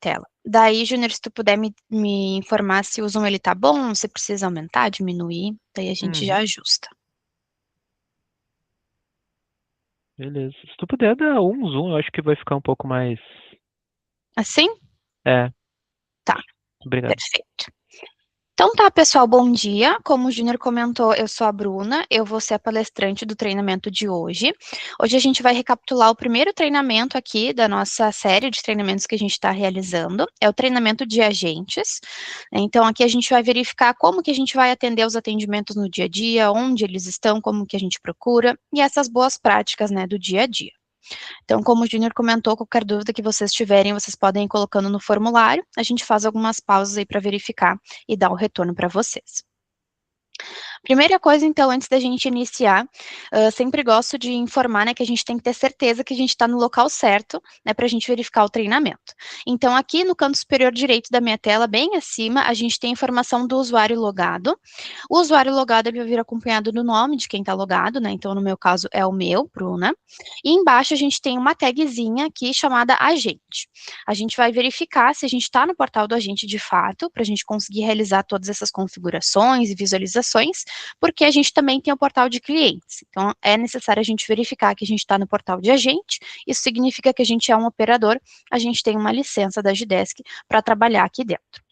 tela. Daí, Júnior, se tu puder me informar se o zoom ele tá bom, se precisa aumentar, diminuir, daí a gente já ajusta. Beleza. Se tu puder dar um zoom, eu acho que vai ficar um pouco mais. Assim? É, Tá, obrigado. perfeito. Então tá, pessoal, bom dia. Como o Júnior comentou, eu sou a Bruna, eu vou ser a palestrante do treinamento de hoje. Hoje a gente vai recapitular o primeiro treinamento aqui da nossa série de treinamentos que a gente está realizando, é o treinamento de agentes. Então aqui a gente vai verificar como que a gente vai atender os atendimentos no dia a dia, onde eles estão, como que a gente procura, e essas boas práticas, né, do dia a dia. Então, como o Júnior comentou, qualquer dúvida que vocês tiverem, vocês podem ir colocando no formulário. A gente faz algumas pausas aí para verificar e dar o retorno para vocês. Primeira coisa, então, antes da gente iniciar, sempre gosto de informar, né, que a gente tem que ter certeza que a gente está no local certo, né, para a gente verificar o treinamento. Então, aqui no canto superior direito da minha tela, bem acima, a gente tem a informação do usuário logado. O usuário logado vai vir acompanhado do nome de quem está logado, né, então, no meu caso, é o meu, Bruna. E embaixo a gente tem uma tagzinha aqui chamada agente. A gente vai verificar se a gente está no portal do agente de fato, para a gente conseguir realizar todas essas configurações e visualizações, porque a gente também tem o portal de clientes. Então, é necessário a gente verificar que a gente está no portal de agente, isso significa que a gente é um operador, a gente tem uma licença da Gidesk para trabalhar aqui dentro.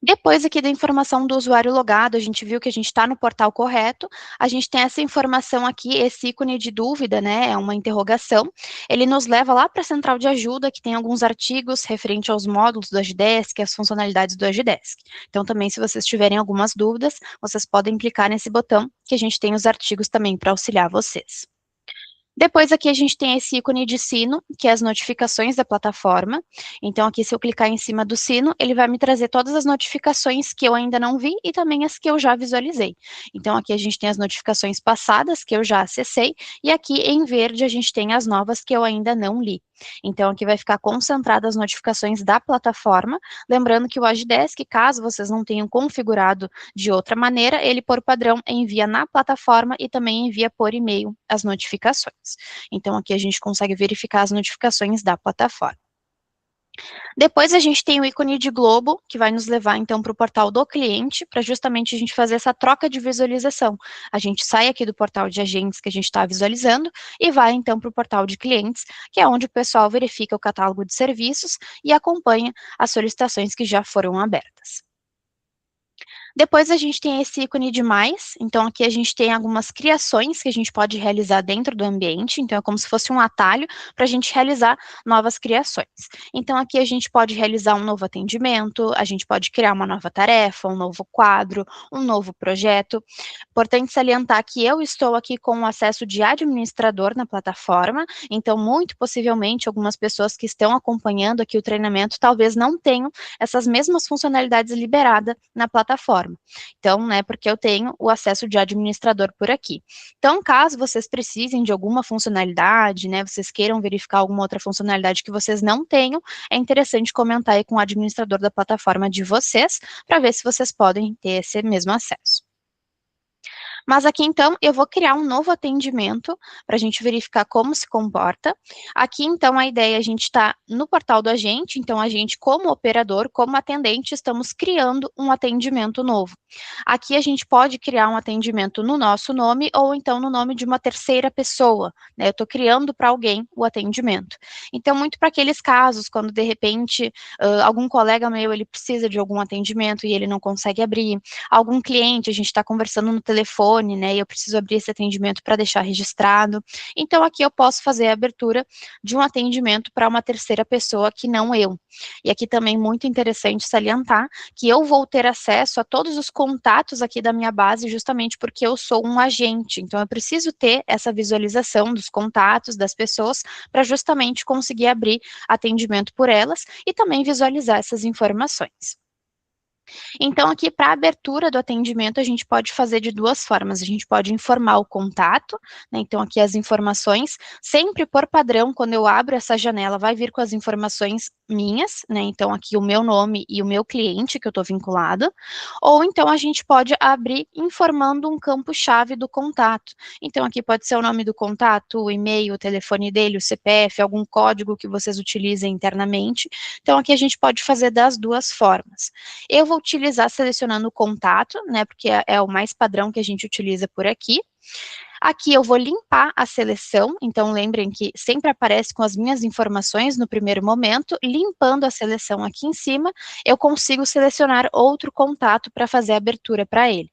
Depois aqui da informação do usuário logado, a gente viu que a gente está no portal correto, a gente tem essa informação aqui, esse ícone de dúvida, né, é uma interrogação, ele nos leva lá para a central de ajuda, que tem alguns artigos referente aos módulos do Agidesk, as funcionalidades do Agidesk. Então, também, se vocês tiverem algumas dúvidas, vocês podem clicar nesse botão, que a gente tem os artigos também para auxiliar vocês. Depois aqui a gente tem esse ícone de sino, que é as notificações da plataforma. Então aqui se eu clicar em cima do sino, ele vai me trazer todas as notificações que eu ainda não vi e também as que eu já visualizei. Então aqui a gente tem as notificações passadas que eu já acessei e aqui em verde a gente tem as novas que eu ainda não li. Então aqui vai ficar concentrada as notificações da plataforma, lembrando que o Agidesk, caso vocês não tenham configurado de outra maneira, ele por padrão envia na plataforma e também envia por e-mail as notificações. Então, aqui a gente consegue verificar as notificações da plataforma. Depois a gente tem o ícone de globo, que vai nos levar então para o portal do cliente, para justamente a gente fazer essa troca de visualização. A gente sai aqui do portal de agentes que a gente está visualizando e vai então para o portal de clientes, que é onde o pessoal verifica o catálogo de serviços e acompanha as solicitações que já foram abertas. Depois a gente tem esse ícone de mais, então aqui a gente tem algumas criações que a gente pode realizar dentro do ambiente, então é como se fosse um atalho para a gente realizar novas criações. Então aqui a gente pode realizar um novo atendimento, a gente pode criar uma nova tarefa, um novo quadro, um novo projeto. Importante salientar que eu estou aqui com o acesso de administrador na plataforma, então muito possivelmente algumas pessoas que estão acompanhando aqui o treinamento talvez não tenham essas mesmas funcionalidades liberadas na plataforma. Então, né, porque eu tenho o acesso de administrador por aqui. Então, caso vocês precisem de alguma funcionalidade, né, vocês queiram verificar alguma outra funcionalidade que vocês não tenham, é interessante comentar aí com o administrador da plataforma de vocês, para ver se vocês podem ter esse mesmo acesso. Mas aqui, então, eu vou criar um novo atendimento para a gente verificar como se comporta. Aqui, então, a ideia é a gente está no portal do agente, então a gente, como operador, como atendente, estamos criando um atendimento novo. Aqui a gente pode criar um atendimento no nosso nome ou então no nome de uma terceira pessoa, né? Eu estou criando para alguém o atendimento. Então, muito para aqueles casos, quando de repente algum colega meu ele precisa de algum atendimento e ele não consegue abrir, algum cliente, a gente está conversando no telefone, né, e eu preciso abrir esse atendimento para deixar registrado. Então, aqui eu posso fazer a abertura de um atendimento para uma terceira pessoa que não eu. E aqui também muito interessante salientar que eu vou ter acesso a todos os contatos aqui da minha base justamente porque eu sou um agente. Então, eu preciso ter essa visualização dos contatos das pessoas para justamente conseguir abrir atendimento por elas e também visualizar essas informações. Então, aqui para a abertura do atendimento, a gente pode fazer de duas formas. A gente pode informar o contato, né? Então, aqui as informações, sempre por padrão, quando eu abro essa janela, vai vir com as informações minhas, né? Então, aqui o meu nome e o meu cliente que eu estou vinculado, ou então a gente pode abrir informando um campo-chave do contato. Então, aqui pode ser o nome do contato, o e-mail, o telefone dele, o CPF, algum código que vocês utilizem internamente. Então, aqui a gente pode fazer das duas formas. Eu vou utilizar selecionando o contato, né? Porque é o mais padrão que a gente utiliza por aqui. Aqui eu vou limpar a seleção, então lembrem que sempre aparece com as minhas informações no primeiro momento, limpando a seleção aqui em cima, eu consigo selecionar outro contato para fazer a abertura para ele.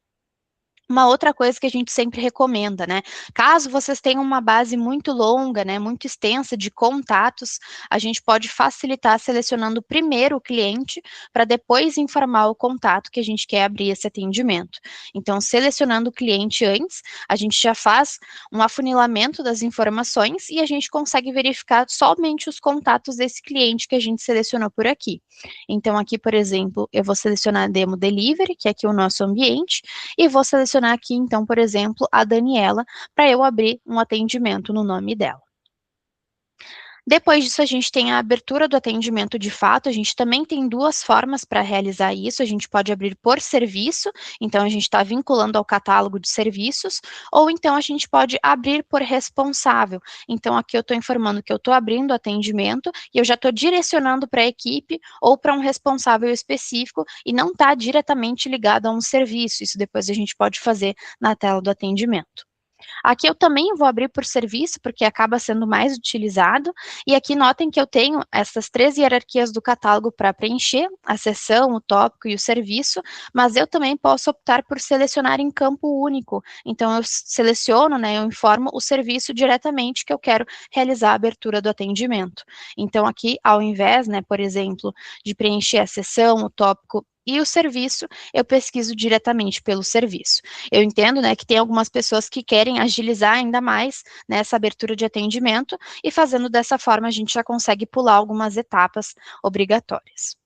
Uma outra coisa que a gente sempre recomenda, né? Caso vocês tenham uma base muito longa, né, muito extensa de contatos, a gente pode facilitar selecionando primeiro o cliente para depois informar o contato que a gente quer abrir esse atendimento. Então, selecionando o cliente antes, a gente já faz um afunilamento das informações e a gente consegue verificar somente os contatos desse cliente que a gente selecionou por aqui. Então, aqui, por exemplo, eu vou selecionar Demo Delivery, que é aqui o nosso ambiente, e vou selecionar aqui, então, por exemplo, a Daniela, para eu abrir um atendimento no nome dela. Depois disso, a gente tem a abertura do atendimento de fato, a gente também tem duas formas para realizar isso, a gente pode abrir por serviço, então a gente está vinculando ao catálogo de serviços, ou então a gente pode abrir por responsável, então aqui eu estou informando que eu estou abrindo o atendimento e eu já estou direcionando para a equipe ou para um responsável específico e não está diretamente ligado a um serviço, isso depois a gente pode fazer na tela do atendimento. Aqui eu também vou abrir por serviço, porque acaba sendo mais utilizado, e aqui notem que eu tenho essas três hierarquias do catálogo para preencher, a seção, o tópico e o serviço, mas eu também posso optar por selecionar em campo único, então eu seleciono, né, eu informo o serviço diretamente que eu quero realizar a abertura do atendimento. Então aqui, ao invés, né, por exemplo, de preencher a seção, o tópico e o serviço, eu pesquiso diretamente pelo serviço. Eu entendo, né, que tem algumas pessoas que querem agilizar ainda mais, né, essa abertura de atendimento, e fazendo dessa forma a gente já consegue pular algumas etapas obrigatórias.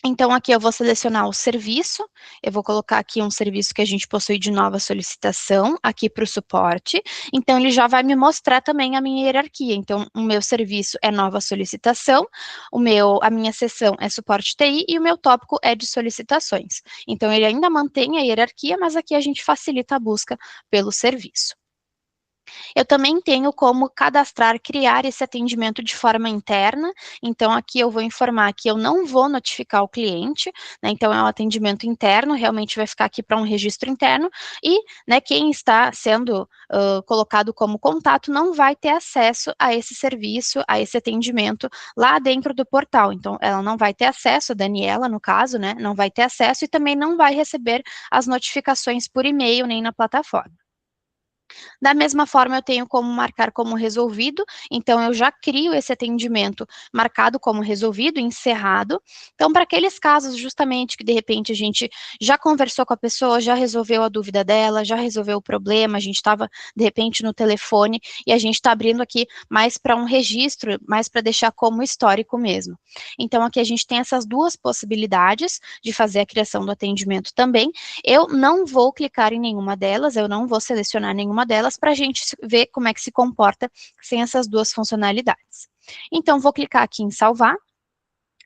Então, aqui eu vou selecionar o serviço, eu vou colocar aqui um serviço que a gente possui de nova solicitação, aqui para o suporte, então ele já vai me mostrar também a minha hierarquia, então o meu serviço é nova solicitação, a minha seção é suporte TI e o meu tópico é de solicitações. Então ele ainda mantém a hierarquia, mas aqui a gente facilita a busca pelo serviço. Eu também tenho como cadastrar, criar esse atendimento de forma interna, então aqui eu vou informar que eu não vou notificar o cliente, né, então é um atendimento interno, realmente vai ficar aqui para um registro interno, e, né, quem está sendo colocado como contato não vai ter acesso a esse serviço, a esse atendimento lá dentro do portal, então ela não vai ter acesso, a Daniela, no caso, né, não vai ter acesso e também não vai receber as notificações por e-mail nem na plataforma. Da mesma forma, eu tenho como marcar como resolvido, então eu já crio esse atendimento marcado como resolvido, encerrado. Então, para aqueles casos justamente que de repente a gente já conversou com a pessoa, já resolveu a dúvida dela, já resolveu o problema, a gente estava de repente no telefone e a gente está abrindo aqui mais para um registro, mais para deixar como histórico mesmo. Então, aqui a gente tem essas duas possibilidades de fazer a criação do atendimento também. Eu não vou clicar em nenhuma delas, eu não vou selecionar nenhuma delas para a gente ver como é que se comporta sem essas duas funcionalidades. Então, vou clicar aqui em salvar.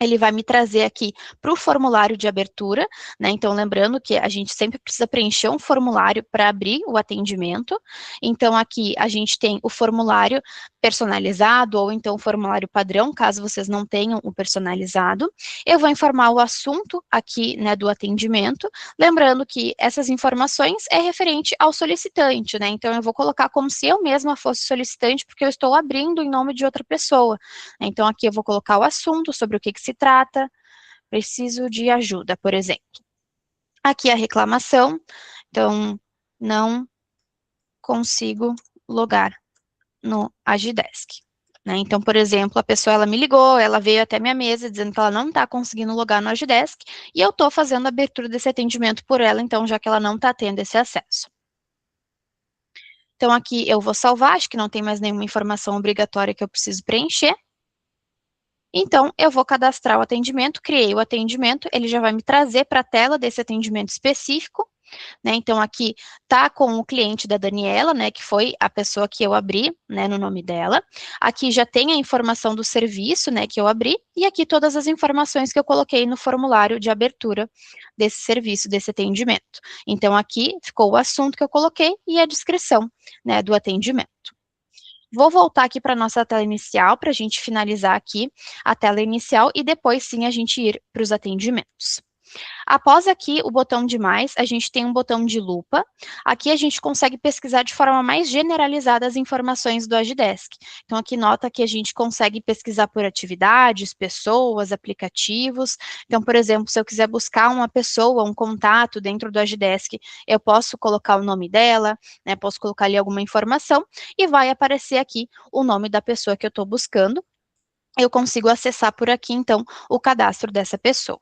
Ele vai me trazer aqui para o formulário de abertura, né? Então, lembrando que a gente sempre precisa preencher um formulário para abrir o atendimento. Então, aqui a gente tem o formulário personalizado ou então o formulário padrão, caso vocês não tenham o personalizado. Eu vou informar o assunto aqui, né, do atendimento, lembrando que essas informações é referente ao solicitante, né? Então, eu vou colocar como se eu mesma fosse solicitante, porque eu estou abrindo em nome de outra pessoa. Então, aqui eu vou colocar o assunto, sobre o que se trata, preciso de ajuda, por exemplo. Aqui a reclamação, então, não consigo logar no Agidesk. Né? Então, por exemplo, a pessoa ela me ligou, ela veio até minha mesa dizendo que ela não está conseguindo logar no Agidesk, e eu estou fazendo a abertura desse atendimento por ela, então, já que ela não está tendo esse acesso. Então, aqui eu vou salvar, acho que não tem mais nenhuma informação obrigatória que eu preciso preencher. Então, eu vou cadastrar o atendimento, criei o atendimento, ele já vai me trazer para a tela desse atendimento específico. né? Então, aqui tá com o cliente da Daniela, né, que foi a pessoa que eu abri, né, no nome dela. Aqui já tem a informação do serviço, né, que eu abri, e aqui todas as informações que eu coloquei no formulário de abertura desse serviço, desse atendimento. Então, aqui ficou o assunto que eu coloquei e a descrição, né, do atendimento. Vou voltar aqui para a nossa tela inicial, para a gente finalizar aqui a tela inicial e depois sim a gente ir para os atendimentos. Após aqui o botão de mais, a gente tem um botão de lupa. Aqui a gente consegue pesquisar de forma mais generalizada as informações do Agidesk. Então, aqui nota que a gente consegue pesquisar por atividades, pessoas, aplicativos. Então, por exemplo, se eu quiser buscar uma pessoa, um contato dentro do Agidesk, eu posso colocar o nome dela, né, posso colocar ali alguma informação e vai aparecer aqui o nome da pessoa que eu estou buscando. Eu consigo acessar por aqui, então, o cadastro dessa pessoa.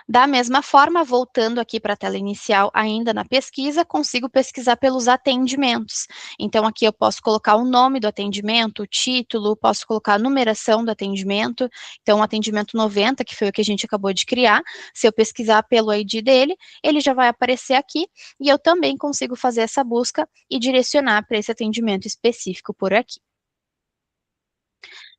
Da mesma forma, voltando aqui para a tela inicial, ainda na pesquisa, consigo pesquisar pelos atendimentos. Então, aqui eu posso colocar o nome do atendimento, o título, posso colocar a numeração do atendimento. Então, o atendimento 90, que foi o que a gente acabou de criar, se eu pesquisar pelo ID dele, ele já vai aparecer aqui, e eu também consigo fazer essa busca e direcionar para esse atendimento específico por aqui.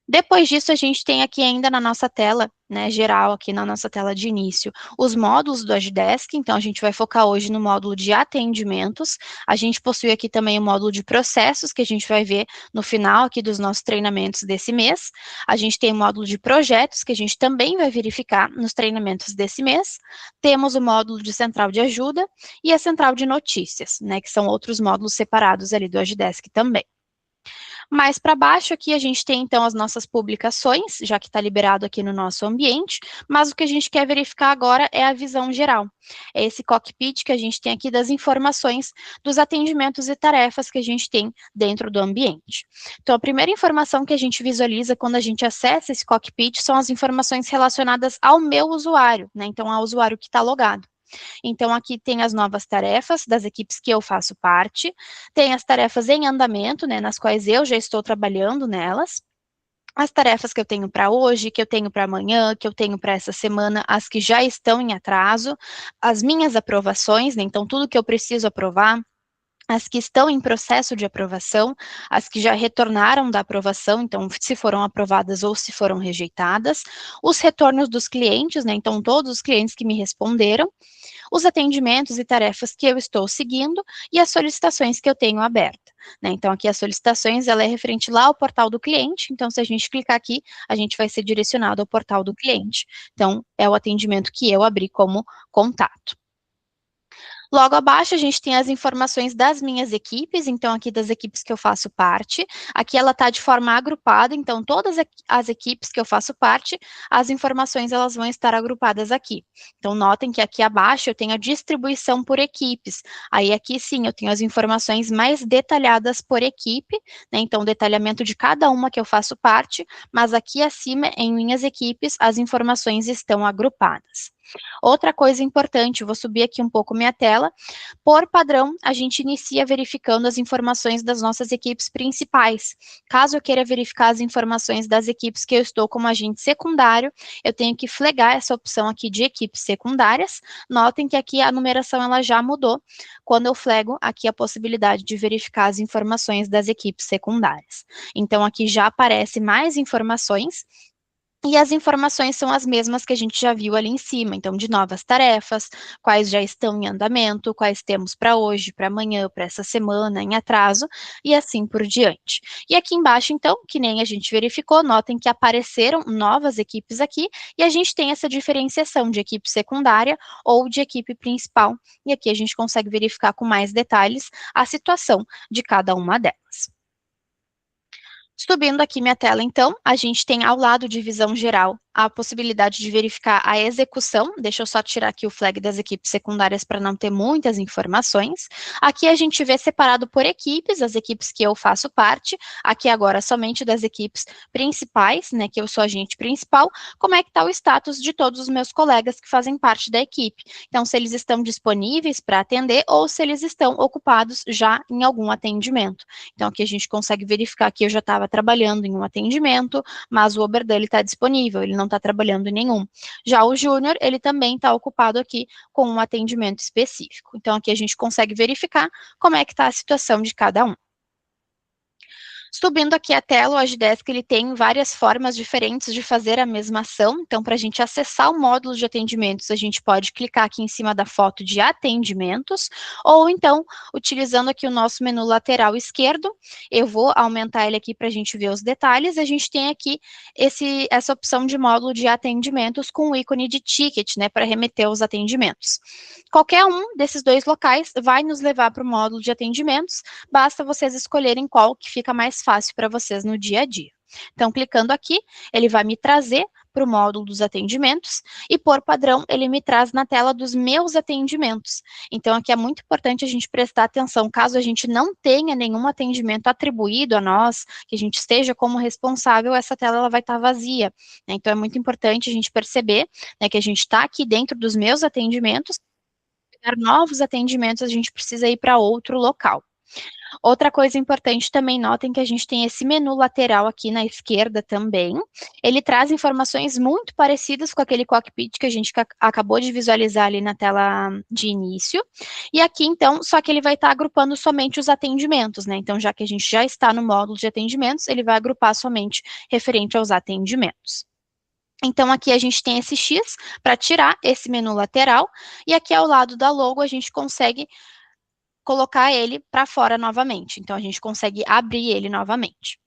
Depois disso, a gente tem aqui ainda na nossa tela, né, geral, aqui na nossa tela de início, os módulos do Agidesk. Então, a gente vai focar hoje no módulo de atendimentos. A gente possui aqui também o módulo de processos, que a gente vai ver no final aqui dos nossos treinamentos desse mês. A gente tem o módulo de projetos, que a gente também vai verificar nos treinamentos desse mês. Temos o módulo de central de ajuda e a central de notícias, né, que são outros módulos separados ali do Agidesk também. Mais para baixo aqui a gente tem então as nossas publicações, já que está liberado aqui no nosso ambiente, mas o que a gente quer verificar agora é a visão geral. É esse cockpit que a gente tem aqui das informações dos atendimentos e tarefas que a gente tem dentro do ambiente. Então, a primeira informação que a gente visualiza quando a gente acessa esse cockpit são as informações relacionadas ao meu usuário, né? Então, ao usuário que está logado. Então, aqui tem as novas tarefas das equipes que eu faço parte, tem as tarefas em andamento, né, nas quais eu já estou trabalhando nelas, as tarefas que eu tenho para hoje, que eu tenho para amanhã, que eu tenho para essa semana, as que já estão em atraso, as minhas aprovações, né, então tudo que eu preciso aprovar, as que estão em processo de aprovação, as que já retornaram da aprovação, então, se foram aprovadas ou se foram rejeitadas, os retornos dos clientes, né, então, todos os clientes que me responderam, os atendimentos e tarefas que eu estou seguindo e as solicitações que eu tenho aberta, né? Então, aqui as solicitações, ela é referente lá ao portal do cliente, então, se a gente clicar aqui, a gente vai ser direcionado ao portal do cliente. Então, é o atendimento que eu abri como contato. Logo abaixo, a gente tem as informações das minhas equipes, então aqui das equipes que eu faço parte. Aqui ela está de forma agrupada, então todas as equipes que eu faço parte, as informações elas vão estar agrupadas aqui. Então notem que aqui abaixo eu tenho a distribuição por equipes. Aí aqui sim eu tenho as informações mais detalhadas por equipe, né? Então o detalhamento de cada uma que eu faço parte, mas aqui acima em minhas equipes as informações estão agrupadas. Outra coisa importante, vou subir aqui um pouco minha tela, por padrão, a gente inicia verificando as informações das nossas equipes principais. Caso eu queira verificar as informações das equipes que eu estou como agente secundário, eu tenho que flegar essa opção aqui de equipes secundárias. Notem que aqui a numeração ela já mudou, quando eu flego aqui a possibilidade de verificar as informações das equipes secundárias. Então, aqui já aparece mais informações, e as informações são as mesmas que a gente já viu ali em cima, então, de novas tarefas, quais já estão em andamento, quais temos para hoje, para amanhã, para essa semana, em atraso, e assim por diante. E aqui embaixo, então, que nem a gente verificou, notem que apareceram novas equipes aqui, e a gente tem essa diferenciação de equipe secundária ou de equipe principal, e aqui a gente consegue verificar com mais detalhes a situação de cada uma delas. Subindo aqui minha tela, então, a gente tem ao lado de visão geral a possibilidade de verificar a execução. Deixa eu só tirar aqui o flag das equipes secundárias para não ter muitas informações. Aqui a gente vê separado por equipes, as equipes que eu faço parte, aqui agora somente das equipes principais, né, que eu sou agente principal, como é que está o status de todos os meus colegas que fazem parte da equipe. Então, se eles estão disponíveis para atender ou se eles estão ocupados já em algum atendimento. Então, aqui a gente consegue verificar que eu já estava trabalhando em um atendimento, mas o Uber dele está disponível, ele não está trabalhando em nenhum. Já o júnior, ele também está ocupado aqui com um atendimento específico. Então, aqui a gente consegue verificar como é que está a situação de cada um. Subindo aqui a tela, o Agidesk ele tem várias formas diferentes de fazer a mesma ação. Então, para a gente acessar o módulo de atendimentos, a gente pode clicar aqui em cima da foto de atendimentos, ou então, utilizando aqui o nosso menu lateral esquerdo, eu vou aumentar ele aqui para a gente ver os detalhes. A gente tem aqui essa opção de módulo de atendimentos com o ícone de ticket, né, para remeter os atendimentos. Qualquer um desses dois locais vai nos levar para o módulo de atendimentos, basta vocês escolherem qual que fica mais fácil para vocês no dia a dia. Então, clicando aqui, ele vai me trazer para o módulo dos atendimentos e, por padrão, ele me traz na tela dos meus atendimentos. Então, aqui é muito importante a gente prestar atenção, caso a gente não tenha nenhum atendimento atribuído a nós, que a gente esteja como responsável, essa tela ela vai estar vazia, né? Então, é muito importante a gente perceber, né, que a gente está aqui dentro dos meus atendimentos, para novos atendimentos, a gente precisa ir para outro local. Outra coisa importante também, notem que a gente tem esse menu lateral aqui na esquerda também. Ele traz informações muito parecidas com aquele cockpit que a gente acabou de visualizar ali na tela de início. E aqui, então, só que ele vai estar agrupando somente os atendimentos, né? Então, já que a gente já está no módulo de atendimentos, ele vai agrupar somente referente aos atendimentos. Então, aqui a gente tem esse X para tirar esse menu lateral, e aqui ao lado da logo a gente consegue colocar ele para fora novamente. Então, a gente consegue abrir ele novamente.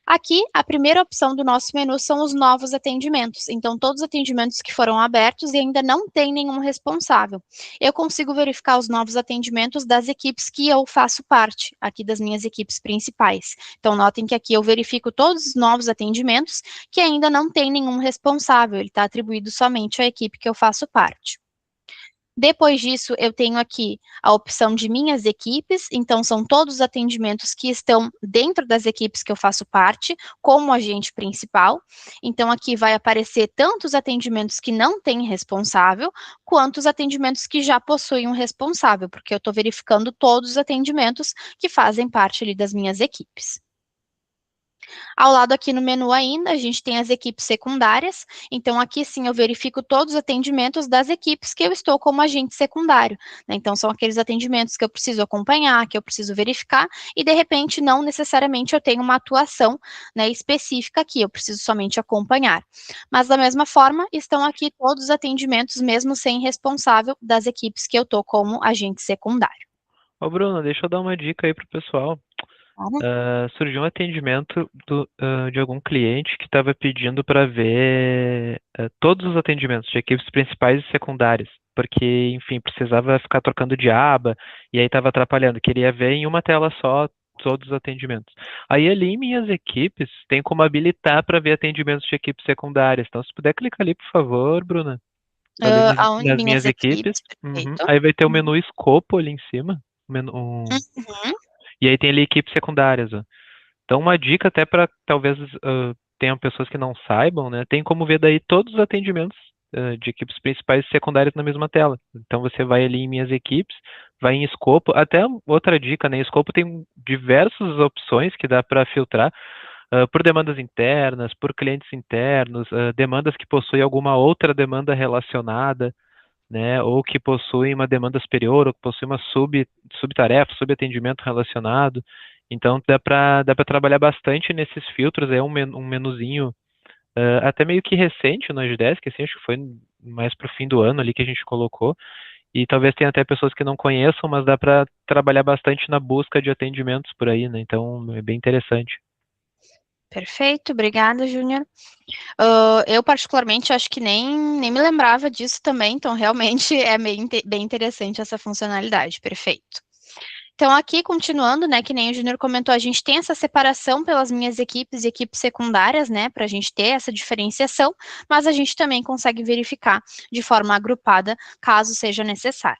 Aqui, a primeira opção do nosso menu são os novos atendimentos. Então, todos os atendimentos que foram abertos e ainda não tem nenhum responsável. Eu consigo verificar os novos atendimentos das equipes que eu faço parte, aqui das minhas equipes principais. Então, notem que aqui eu verifico todos os novos atendimentos que ainda não tem nenhum responsável. Ele está atribuído somente à equipe que eu faço parte. Depois disso, eu tenho aqui a opção de minhas equipes, então são todos os atendimentos que estão dentro das equipes que eu faço parte, como agente principal. Então, aqui vai aparecer tanto os atendimentos que não têm responsável, quanto os atendimentos que já possuem um responsável, porque eu estou verificando todos os atendimentos que fazem parte ali das minhas equipes. Ao lado aqui no menu ainda, a gente tem as equipes secundárias, então aqui sim eu verifico todos os atendimentos das equipes que eu estou como agente secundário, né? Então são aqueles atendimentos que eu preciso acompanhar, que eu preciso verificar, e de repente não necessariamente eu tenho uma atuação, né, específica aqui, eu preciso somente acompanhar. Mas da mesma forma, estão aqui todos os atendimentos, mesmo sem responsável, das equipes que eu estou como agente secundário. Ô, Bruno, deixa eu dar uma dica aí pro pessoal. Surgiu um atendimento de algum cliente que estava pedindo para ver todos os atendimentos de equipes principais e secundárias, porque, enfim, precisava ficar trocando de aba e aí estava atrapalhando. Queria ver em uma tela só todos os atendimentos. Aí ali em minhas equipes tem como habilitar para ver atendimentos de equipes secundárias. Então, se puder clicar ali, por favor, Bruna, ali Aonde nas minhas minhas equipes. equipes, Uhum. perfeito. Aí vai ter o menu escopo ali em cima. Uhum. E aí tem ali equipes secundárias, ó. Então, uma dica até para talvez tenham pessoas que não saibam, né? Tem como ver daí todos os atendimentos de equipes principais e secundárias na mesma tela. Então, você vai ali em minhas equipes, vai em escopo. Até outra dica, né? Escopo tem diversas opções que dá para filtrar por demandas internas, por clientes internos, demandas que possuem alguma outra demanda relacionada, né? Ou que possuem uma demanda superior, ou que possuem uma subtarefa, subatendimento relacionado. Então dá para trabalhar bastante nesses filtros, é um menuzinho até meio que recente no Agidesk, assim, acho que foi mais para o fim do ano ali que a gente colocou, e talvez tenha até pessoas que não conheçam, mas dá para trabalhar bastante na busca de atendimentos por aí, né? Então é bem interessante. Perfeito, obrigada, Júnior. Eu, particularmente, acho que nem me lembrava disso também, então realmente é bem interessante essa funcionalidade, perfeito. Então, aqui, continuando, né, que nem o Júnior comentou, a gente tem essa separação pelas minhas equipes e equipes secundárias, né, para a gente ter essa diferenciação, mas a gente também consegue verificar de forma agrupada, caso seja necessário.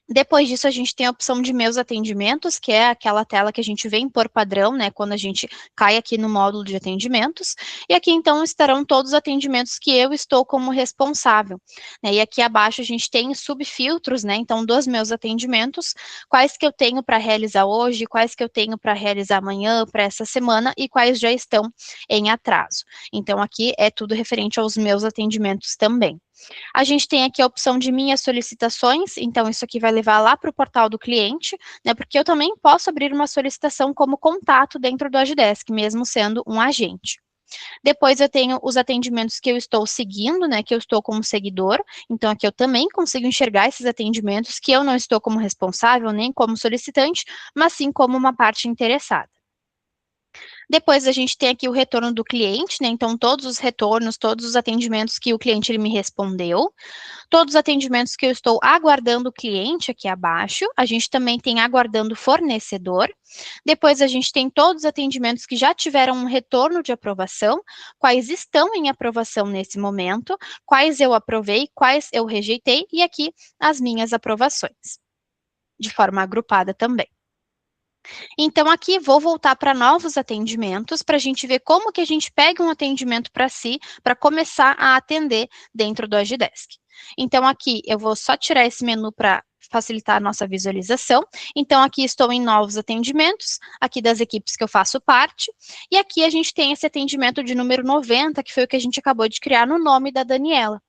Depois disso, a gente tem a opção de meus atendimentos, que é aquela tela que a gente vem por padrão, né, quando a gente cai aqui no módulo de atendimentos. E aqui, então, estarão todos os atendimentos que eu estou como responsável, né, e aqui abaixo a gente tem subfiltros, né, então, dos meus atendimentos, quais que eu tenho para realizar hoje, quais que eu tenho para realizar amanhã, para essa semana, e quais já estão em atraso. Então, aqui é tudo referente aos meus atendimentos também. A gente tem aqui a opção de minhas solicitações, então isso aqui vai levar lá para o portal do cliente, né, porque eu também posso abrir uma solicitação como contato dentro do Agidesk, mesmo sendo um agente. Depois eu tenho os atendimentos que eu estou seguindo, né, que eu estou como seguidor, então aqui eu também consigo enxergar esses atendimentos que eu não estou como responsável, nem como solicitante, mas sim como uma parte interessada. Depois a gente tem aqui o retorno do cliente, né? Então, todos os retornos, todos os atendimentos que o cliente ele me respondeu, todos os atendimentos que eu estou aguardando o cliente aqui abaixo. A gente também tem aguardando o fornecedor. Depois a gente tem todos os atendimentos que já tiveram um retorno de aprovação, quais estão em aprovação nesse momento, quais eu aprovei, quais eu rejeitei, e aqui as minhas aprovações, de forma agrupada também. Então, aqui vou voltar para novos atendimentos, para a gente ver como que a gente pega um atendimento para si, para começar a atender dentro do Agidesk. Então, aqui eu vou só tirar esse menu para facilitar a nossa visualização. Então, aqui estou em novos atendimentos, aqui das equipes que eu faço parte, e aqui a gente tem esse atendimento de número 90, que foi o que a gente acabou de criar no nome da Daniela.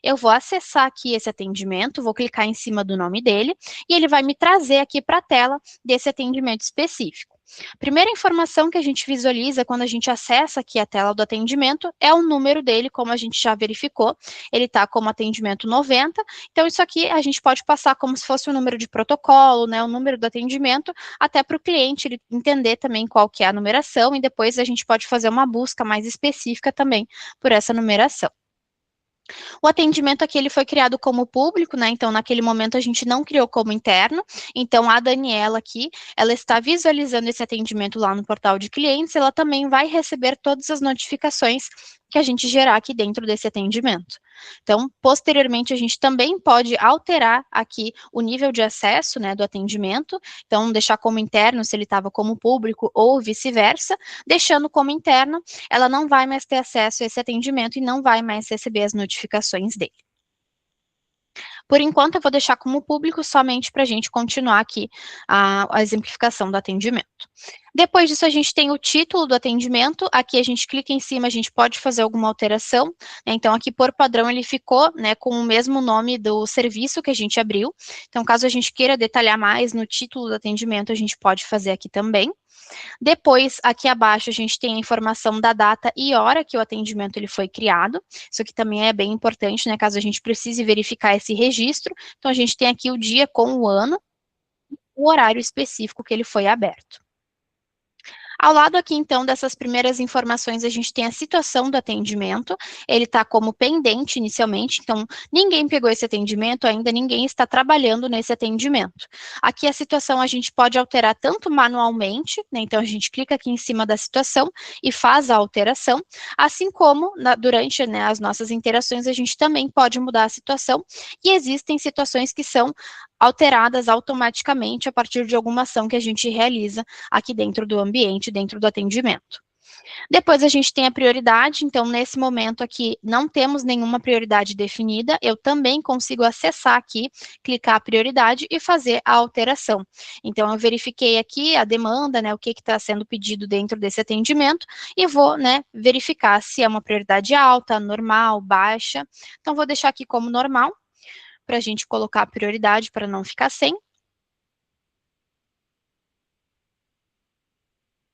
Eu vou acessar aqui esse atendimento, vou clicar em cima do nome dele, e ele vai me trazer aqui para a tela desse atendimento específico. Primeira informação que a gente visualiza quando a gente acessa aqui a tela do atendimento é o número dele, como a gente já verificou, ele está como atendimento 90, então isso aqui a gente pode passar como se fosse o número de protocolo, né, o número do atendimento, até para o cliente ele entender também qual que é a numeração, e depois a gente pode fazer uma busca mais específica também por essa numeração. O atendimento aqui ele foi criado como público, né? Então, naquele momento a gente não criou como interno. Então, a Daniela aqui, ela está visualizando esse atendimento lá no portal de clientes, ela também vai receber todas as notificações que a gente gerar aqui dentro desse atendimento. Então, posteriormente, a gente também pode alterar aqui o nível de acesso, né, do atendimento, então deixar como interno se ele estava como público ou vice-versa, deixando como interno, ela não vai mais ter acesso a esse atendimento e não vai mais receber as notificações dele. Por enquanto, eu vou deixar como público somente para a gente continuar aqui a exemplificação do atendimento. Depois disso, a gente tem o título do atendimento. Aqui a gente clica em cima, a gente pode fazer alguma alteração, né? Então, aqui por padrão ele ficou, né, com o mesmo nome do serviço que a gente abriu. Então, caso a gente queira detalhar mais no título do atendimento, a gente pode fazer aqui também. Depois, aqui abaixo, a gente tem a informação da data e hora que o atendimento ele foi criado. Isso aqui também é bem importante, né, caso a gente precise verificar esse registro. Então, a gente tem aqui o dia com o ano, o horário específico que ele foi aberto. Ao lado aqui, então, dessas primeiras informações, a gente tem a situação do atendimento, ele está como pendente inicialmente, então ninguém pegou esse atendimento, ainda ninguém está trabalhando nesse atendimento. Aqui a situação a gente pode alterar tanto manualmente, né, então a gente clica aqui em cima da situação e faz a alteração, assim como durante, né, as nossas interações a gente também pode mudar a situação, e existem situações que são alteradas automaticamente a partir de alguma ação que a gente realiza aqui dentro do ambiente, dentro do atendimento. Depois a gente tem a prioridade, então nesse momento aqui não temos nenhuma prioridade definida, eu também consigo acessar aqui, clicar a prioridade e fazer a alteração. Então eu verifiquei aqui a demanda, né, o que está sendo pedido dentro desse atendimento e vou, né, verificar se é uma prioridade alta, normal, baixa. Então vou deixar aqui como normal, para a gente colocar a prioridade para não ficar sem.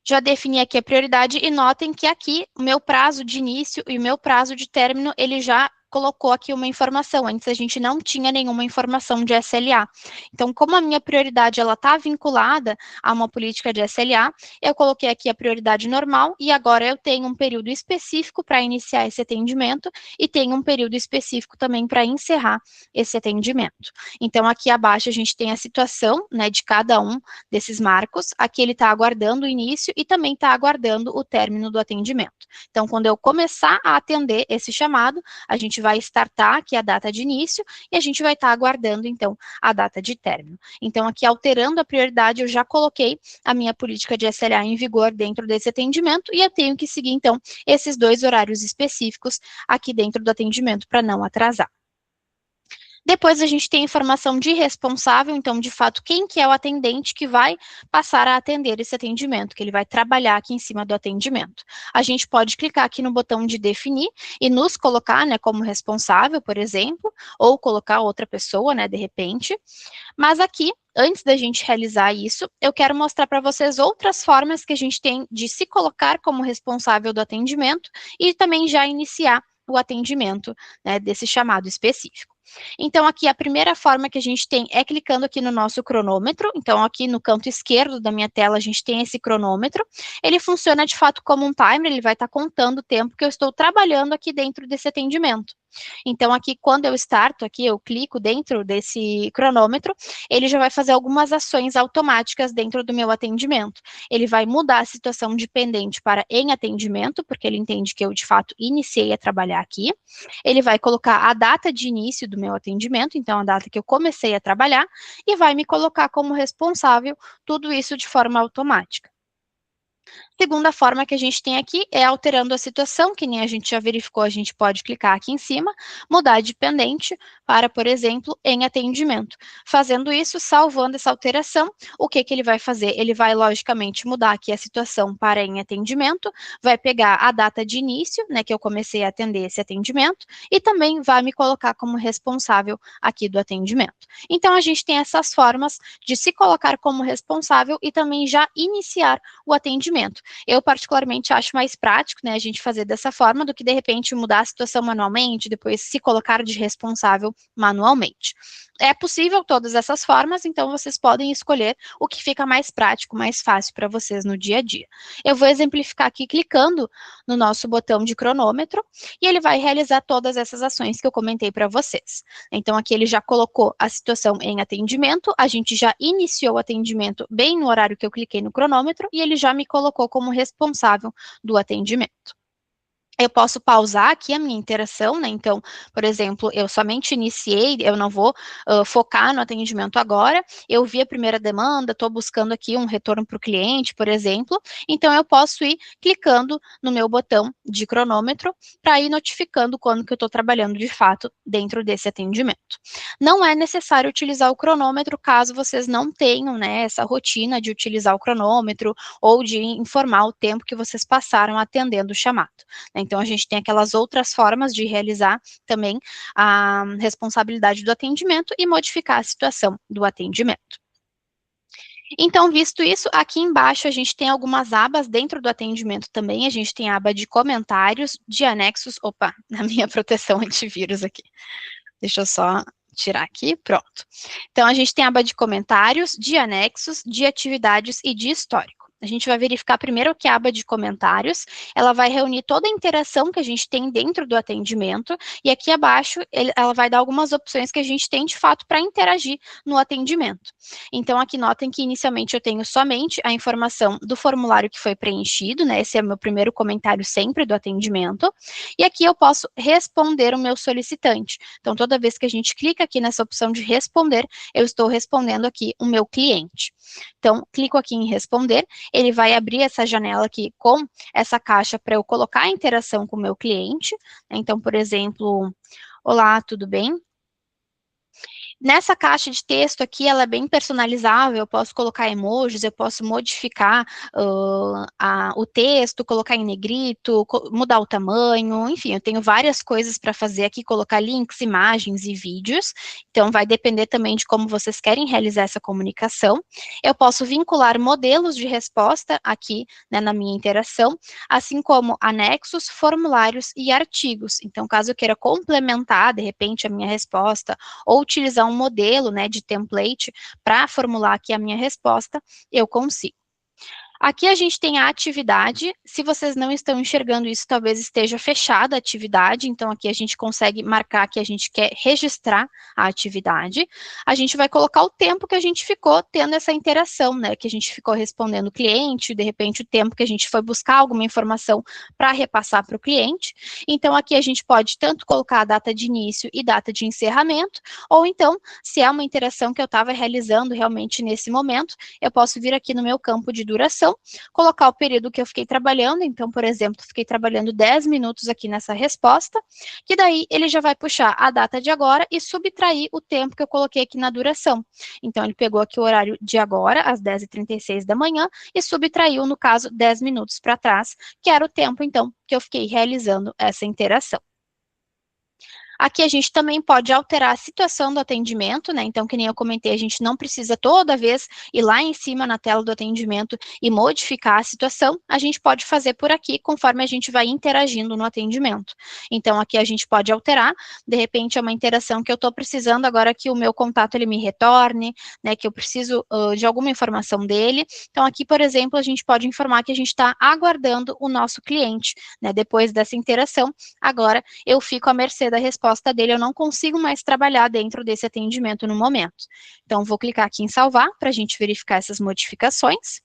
Já defini aqui a prioridade e notem que aqui o meu prazo de início e o meu prazo de término, ele já colocou aqui uma informação. Antes a gente não tinha nenhuma informação de SLA. Então, como a minha prioridade ela está vinculada a uma política de SLA, eu coloquei aqui a prioridade normal e agora eu tenho um período específico para iniciar esse atendimento e tenho um período específico também para encerrar esse atendimento. Então, aqui abaixo a gente tem a situação, né, de cada um desses marcos. Aqui ele está aguardando o início e também está aguardando o término do atendimento. Então, quando eu começar a atender esse chamado, a gente gente vai startar aqui a data de início e a gente vai estar aguardando, então, a data de término. Então, aqui, alterando a prioridade, eu já coloquei a minha política de SLA em vigor dentro desse atendimento e eu tenho que seguir, então, esses 2 horários específicos aqui dentro do atendimento para não atrasar. Depois a gente tem a informação de responsável, então, de fato, quem que é o atendente que vai passar a atender esse atendimento, que ele vai trabalhar aqui em cima do atendimento. A gente pode clicar aqui no botão de definir e nos colocar, né, como responsável, por exemplo, ou colocar outra pessoa, né, de repente. Mas aqui, antes da gente realizar isso, eu quero mostrar para vocês outras formas que a gente tem de se colocar como responsável do atendimento e também já iniciar o atendimento, né, desse chamado específico. Então, aqui a primeira forma que a gente tem é clicando aqui no nosso cronômetro. Então, aqui no canto esquerdo da minha tela, a gente tem esse cronômetro. Ele funciona, de fato, como um timer, ele vai estar contando o tempo que eu estou trabalhando aqui dentro desse atendimento. Então, aqui, quando eu starto, aqui eu clico dentro desse cronômetro, ele já vai fazer algumas ações automáticas dentro do meu atendimento. Ele vai mudar a situação de pendente para em atendimento, porque ele entende que eu, de fato, iniciei a trabalhar aqui. Ele vai colocar a data de início do meu atendimento, então a data que eu comecei a trabalhar, e vai me colocar como responsável, tudo isso de forma automática. Segunda forma que a gente tem aqui é alterando a situação, que nem a gente já verificou, a gente pode clicar aqui em cima, mudar de pendente para, por exemplo, em atendimento. Fazendo isso, salvando essa alteração, o que que ele vai fazer? Ele vai, logicamente, mudar aqui a situação para em atendimento, vai pegar a data de início, né, que eu comecei a atender esse atendimento, e também vai me colocar como responsável aqui do atendimento. Então, a gente tem essas formas de se colocar como responsável e também já iniciar o atendimento. Eu, particularmente, acho mais prático, né, a gente fazer dessa forma do que, de repente, mudar a situação manualmente, depois se colocar de responsável manualmente. É possível todas essas formas, então vocês podem escolher o que fica mais prático, mais fácil para vocês no dia a dia. Eu vou exemplificar aqui clicando no nosso botão de cronômetro e ele vai realizar todas essas ações que eu comentei para vocês. Então, aqui ele já colocou a situação em atendimento, a gente já iniciou o atendimento bem no horário que eu cliquei no cronômetro e ele já me colocou como responsável do atendimento. Eu posso pausar aqui a minha interação, né? Então, por exemplo, eu somente iniciei, eu não vou focar no atendimento agora, eu vi a primeira demanda, estou buscando aqui um retorno para o cliente, por exemplo, então eu posso ir clicando no meu botão de cronômetro para ir notificando quando que eu estou trabalhando de fato dentro desse atendimento. Não é necessário utilizar o cronômetro caso vocês não tenham, né, essa rotina de utilizar o cronômetro ou de informar o tempo que vocês passaram atendendo o chamado. Então, a gente tem aquelas outras formas de realizar também a responsabilidade do atendimento e modificar a situação do atendimento. Então, visto isso, aqui embaixo a gente tem algumas abas dentro do atendimento também, a gente tem a aba de comentários, de anexos, opa, na minha proteção antivírus aqui. Deixa eu só tirar aqui, pronto. Então, a gente tem a aba de comentários, de anexos, de atividades e de histórico. A gente vai verificar primeiro que a aba de comentários, ela vai reunir toda a interação que a gente tem dentro do atendimento, e aqui abaixo ela vai dar algumas opções que a gente tem de fato para interagir no atendimento. Então, aqui notem que inicialmente eu tenho somente a informação do formulário que foi preenchido, né? Esse é o meu primeiro comentário sempre do atendimento, e aqui eu posso responder o meu solicitante. Então, toda vez que a gente clica aqui nessa opção de responder, eu estou respondendo aqui o meu cliente. Então, clico aqui em responder, ele vai abrir essa janela aqui com essa caixa para eu colocar a interação com o meu cliente. Então, por exemplo, olá, tudo bem? Nessa caixa de texto aqui, ela é bem personalizável, eu posso colocar emojis, eu posso modificar o texto, colocar em negrito, mudar o tamanho, enfim, eu tenho várias coisas para fazer aqui, colocar links, imagens e vídeos, então vai depender também de como vocês querem realizar essa comunicação. Eu posso vincular modelos de resposta aqui, né, na minha interação, assim como anexos, formulários e artigos. Então, caso eu queira complementar, de repente, a minha resposta, ou utilizar um modelo, né, de template para formular aqui a minha resposta, eu consigo. Aqui a gente tem a atividade. Se vocês não estão enxergando isso, talvez esteja fechada a atividade. Então, aqui a gente consegue marcar que a gente quer registrar a atividade. A gente vai colocar o tempo que a gente ficou tendo essa interação, né? Que a gente ficou respondendo o cliente, de repente o tempo que a gente foi buscar alguma informação para repassar para o cliente. Então, aqui a gente pode tanto colocar a data de início e data de encerramento, ou então, se é uma interação que eu estava realizando realmente nesse momento, eu posso vir aqui no meu campo de duração, colocar o período que eu fiquei trabalhando. Então, por exemplo, fiquei trabalhando 10 minutos aqui nessa resposta, que daí ele já vai puxar a data de agora e subtrair o tempo que eu coloquei aqui na duração. Então, ele pegou aqui o horário de agora, às 10h36 da manhã, e subtraiu, no caso, 10 minutos para trás, que era o tempo, então, que eu fiquei realizando essa interação. Aqui a gente também pode alterar a situação do atendimento, né? Então, que nem eu comentei, a gente não precisa toda vez ir lá em cima na tela do atendimento e modificar a situação. A gente pode fazer por aqui, conforme a gente vai interagindo no atendimento. Então, aqui a gente pode alterar, de repente é uma interação que eu estou precisando agora que o meu contato ele me retorne, né? Que eu preciso de alguma informação dele. Então, aqui, por exemplo, a gente pode informar que a gente está aguardando o nosso cliente, né? Depois dessa interação, agora eu fico à mercê da resposta dele, eu não consigo mais trabalhar dentro desse atendimento no momento. Então, vou clicar aqui em salvar para a gente verificar essas modificações.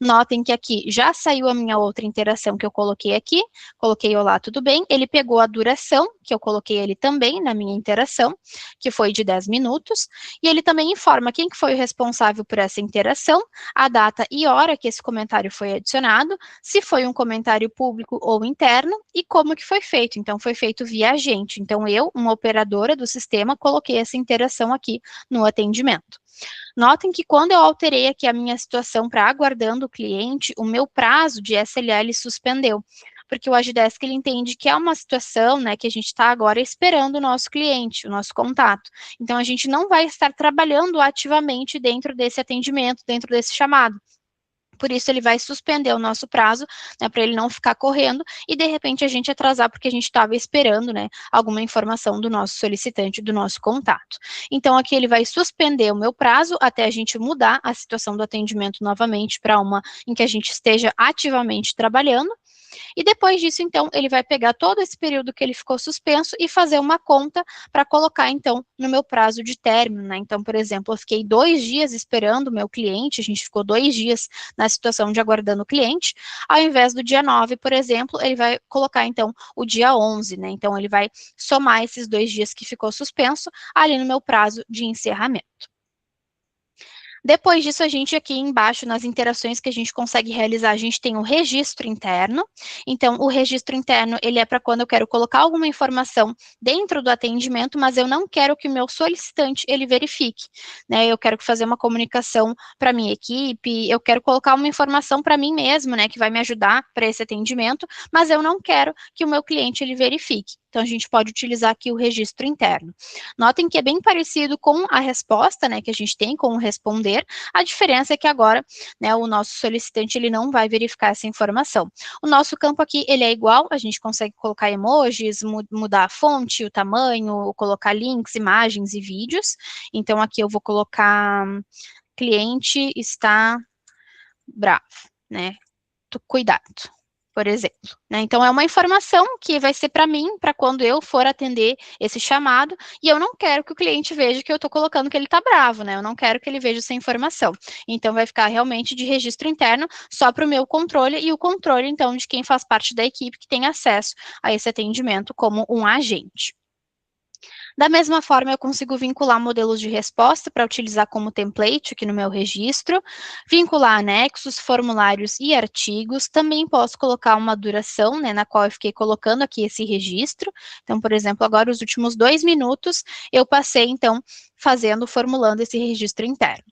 Notem que aqui já saiu a minha outra interação que eu coloquei aqui, coloquei olá, tudo bem, ele pegou a duração, que eu coloquei ele também na minha interação, que foi de 10 minutos, e ele também informa quem que foi o responsável por essa interação, a data e hora que esse comentário foi adicionado, se foi um comentário público ou interno, e como que foi feito. Então, foi feito via agente. Então, eu, uma operadora do sistema, coloquei essa interação aqui no atendimento. Notem que quando eu alterei aqui a minha situação para aguardando o cliente, o meu prazo de SLA suspendeu, porque o Agidesk ele entende que é uma situação, né, que a gente está agora esperando o nosso cliente, o nosso contato. Então, a gente não vai estar trabalhando ativamente dentro desse atendimento, dentro desse chamado. Por isso, ele vai suspender o nosso prazo, né, para ele não ficar correndo e, de repente, a gente atrasar porque a gente estava esperando, né, alguma informação do nosso solicitante, do nosso contato. Então, aqui ele vai suspender o meu prazo até a gente mudar a situação do atendimento novamente para uma em que a gente esteja ativamente trabalhando. E depois disso, então, ele vai pegar todo esse período que ele ficou suspenso e fazer uma conta para colocar, então, no meu prazo de término, né? Então, por exemplo, eu fiquei 2 dias esperando o meu cliente, a gente ficou 2 dias na situação de aguardando o cliente, ao invés do dia 9, por exemplo, ele vai colocar, então, o dia 11, né? Então, ele vai somar esses 2 dias que ficou suspenso ali no meu prazo de encerramento. Depois disso, a gente aqui embaixo, nas interações que a gente consegue realizar, a gente tem o registro interno. Então, o registro interno, ele é para quando eu quero colocar alguma informação dentro do atendimento, mas eu não quero que o meu solicitante, ele verifique, né? Eu quero fazer uma comunicação para minha equipe, eu quero colocar uma informação para mim mesmo, né, que vai me ajudar para esse atendimento, mas eu não quero que o meu cliente, ele verifique. Então, a gente pode utilizar aqui o registro interno. Notem que é bem parecido com a resposta, né, que a gente tem com o responder. A diferença é que agora, né, o nosso solicitante, ele não vai verificar essa informação. O nosso campo aqui, ele é igual, a gente consegue colocar emojis, mudar a fonte, o tamanho, colocar links, imagens e vídeos. Então, aqui eu vou colocar cliente está bravo, né, cuidado, por exemplo, né? Então, é uma informação que vai ser para mim, para quando eu for atender esse chamado, e eu não quero que o cliente veja que eu estou colocando que ele está bravo, né? Eu não quero que ele veja essa informação. Então, vai ficar realmente de registro interno, só para o meu controle, e o controle, então, de quem faz parte da equipe que tem acesso a esse atendimento como um agente. Da mesma forma, eu consigo vincular modelos de resposta para utilizar como template aqui no meu registro, vincular anexos, formulários e artigos. Também posso colocar uma duração, né, na qual eu fiquei colocando aqui esse registro. Então, por exemplo, agora os últimos 2 minutos, eu passei, então, formulando esse registro interno.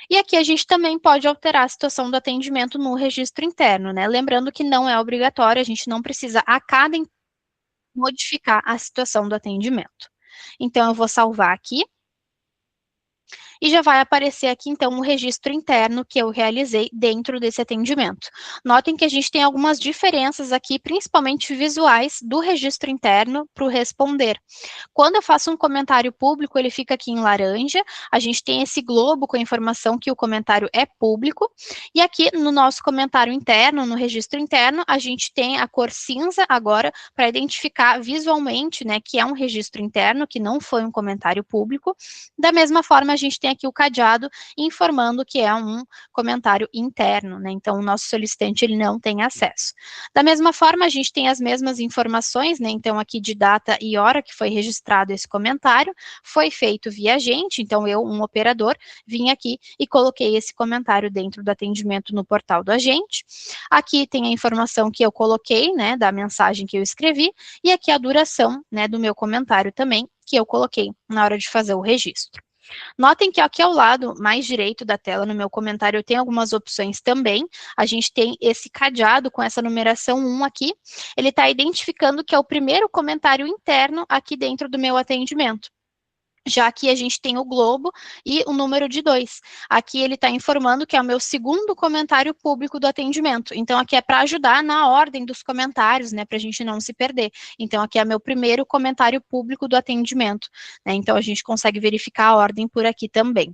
E aqui a gente também pode alterar a situação do atendimento no registro interno, né? Lembrando que não é obrigatório, a gente não precisa a cada modificar a situação do atendimento. Então, eu vou salvar aqui. e já vai aparecer aqui, então, o registro interno que eu realizei dentro desse atendimento. Notem que a gente tem algumas diferenças aqui, principalmente visuais, do registro interno para o responder. Quando eu faço um comentário público, ele fica aqui em laranja, a gente tem esse globo com a informação que o comentário é público, e aqui no nosso comentário interno, no registro interno, a gente tem a cor cinza agora para identificar visualmente, né, que é um registro interno, que não foi um comentário público. Da mesma forma, a gente tem aqui o cadeado informando que é um comentário interno, né, então o nosso solicitante ele não tem acesso. Da mesma forma, a gente tem as mesmas informações, né, então aqui de data e hora que foi registrado esse comentário, foi feito via agente, então eu, um operador, vim aqui e coloquei esse comentário dentro do atendimento no portal do agente. Aqui tem a informação que eu coloquei, né, da mensagem que eu escrevi, e aqui a duração, né, do meu comentário também, que eu coloquei na hora de fazer o registro. Notem que aqui ao lado, mais direito da tela, no meu comentário, eu tenho algumas opções também. A gente tem esse cadeado com essa numeração 1 aqui. Ele está identificando que é o primeiro comentário interno aqui dentro do meu atendimento. Já aqui a gente tem o globo e o número de 2. Aqui ele está informando que é o meu segundo comentário público do atendimento. Então, aqui é para ajudar na ordem dos comentários, né, para a gente não se perder. Então, aqui é meu primeiro comentário público do atendimento, né, então a gente consegue verificar a ordem por aqui também.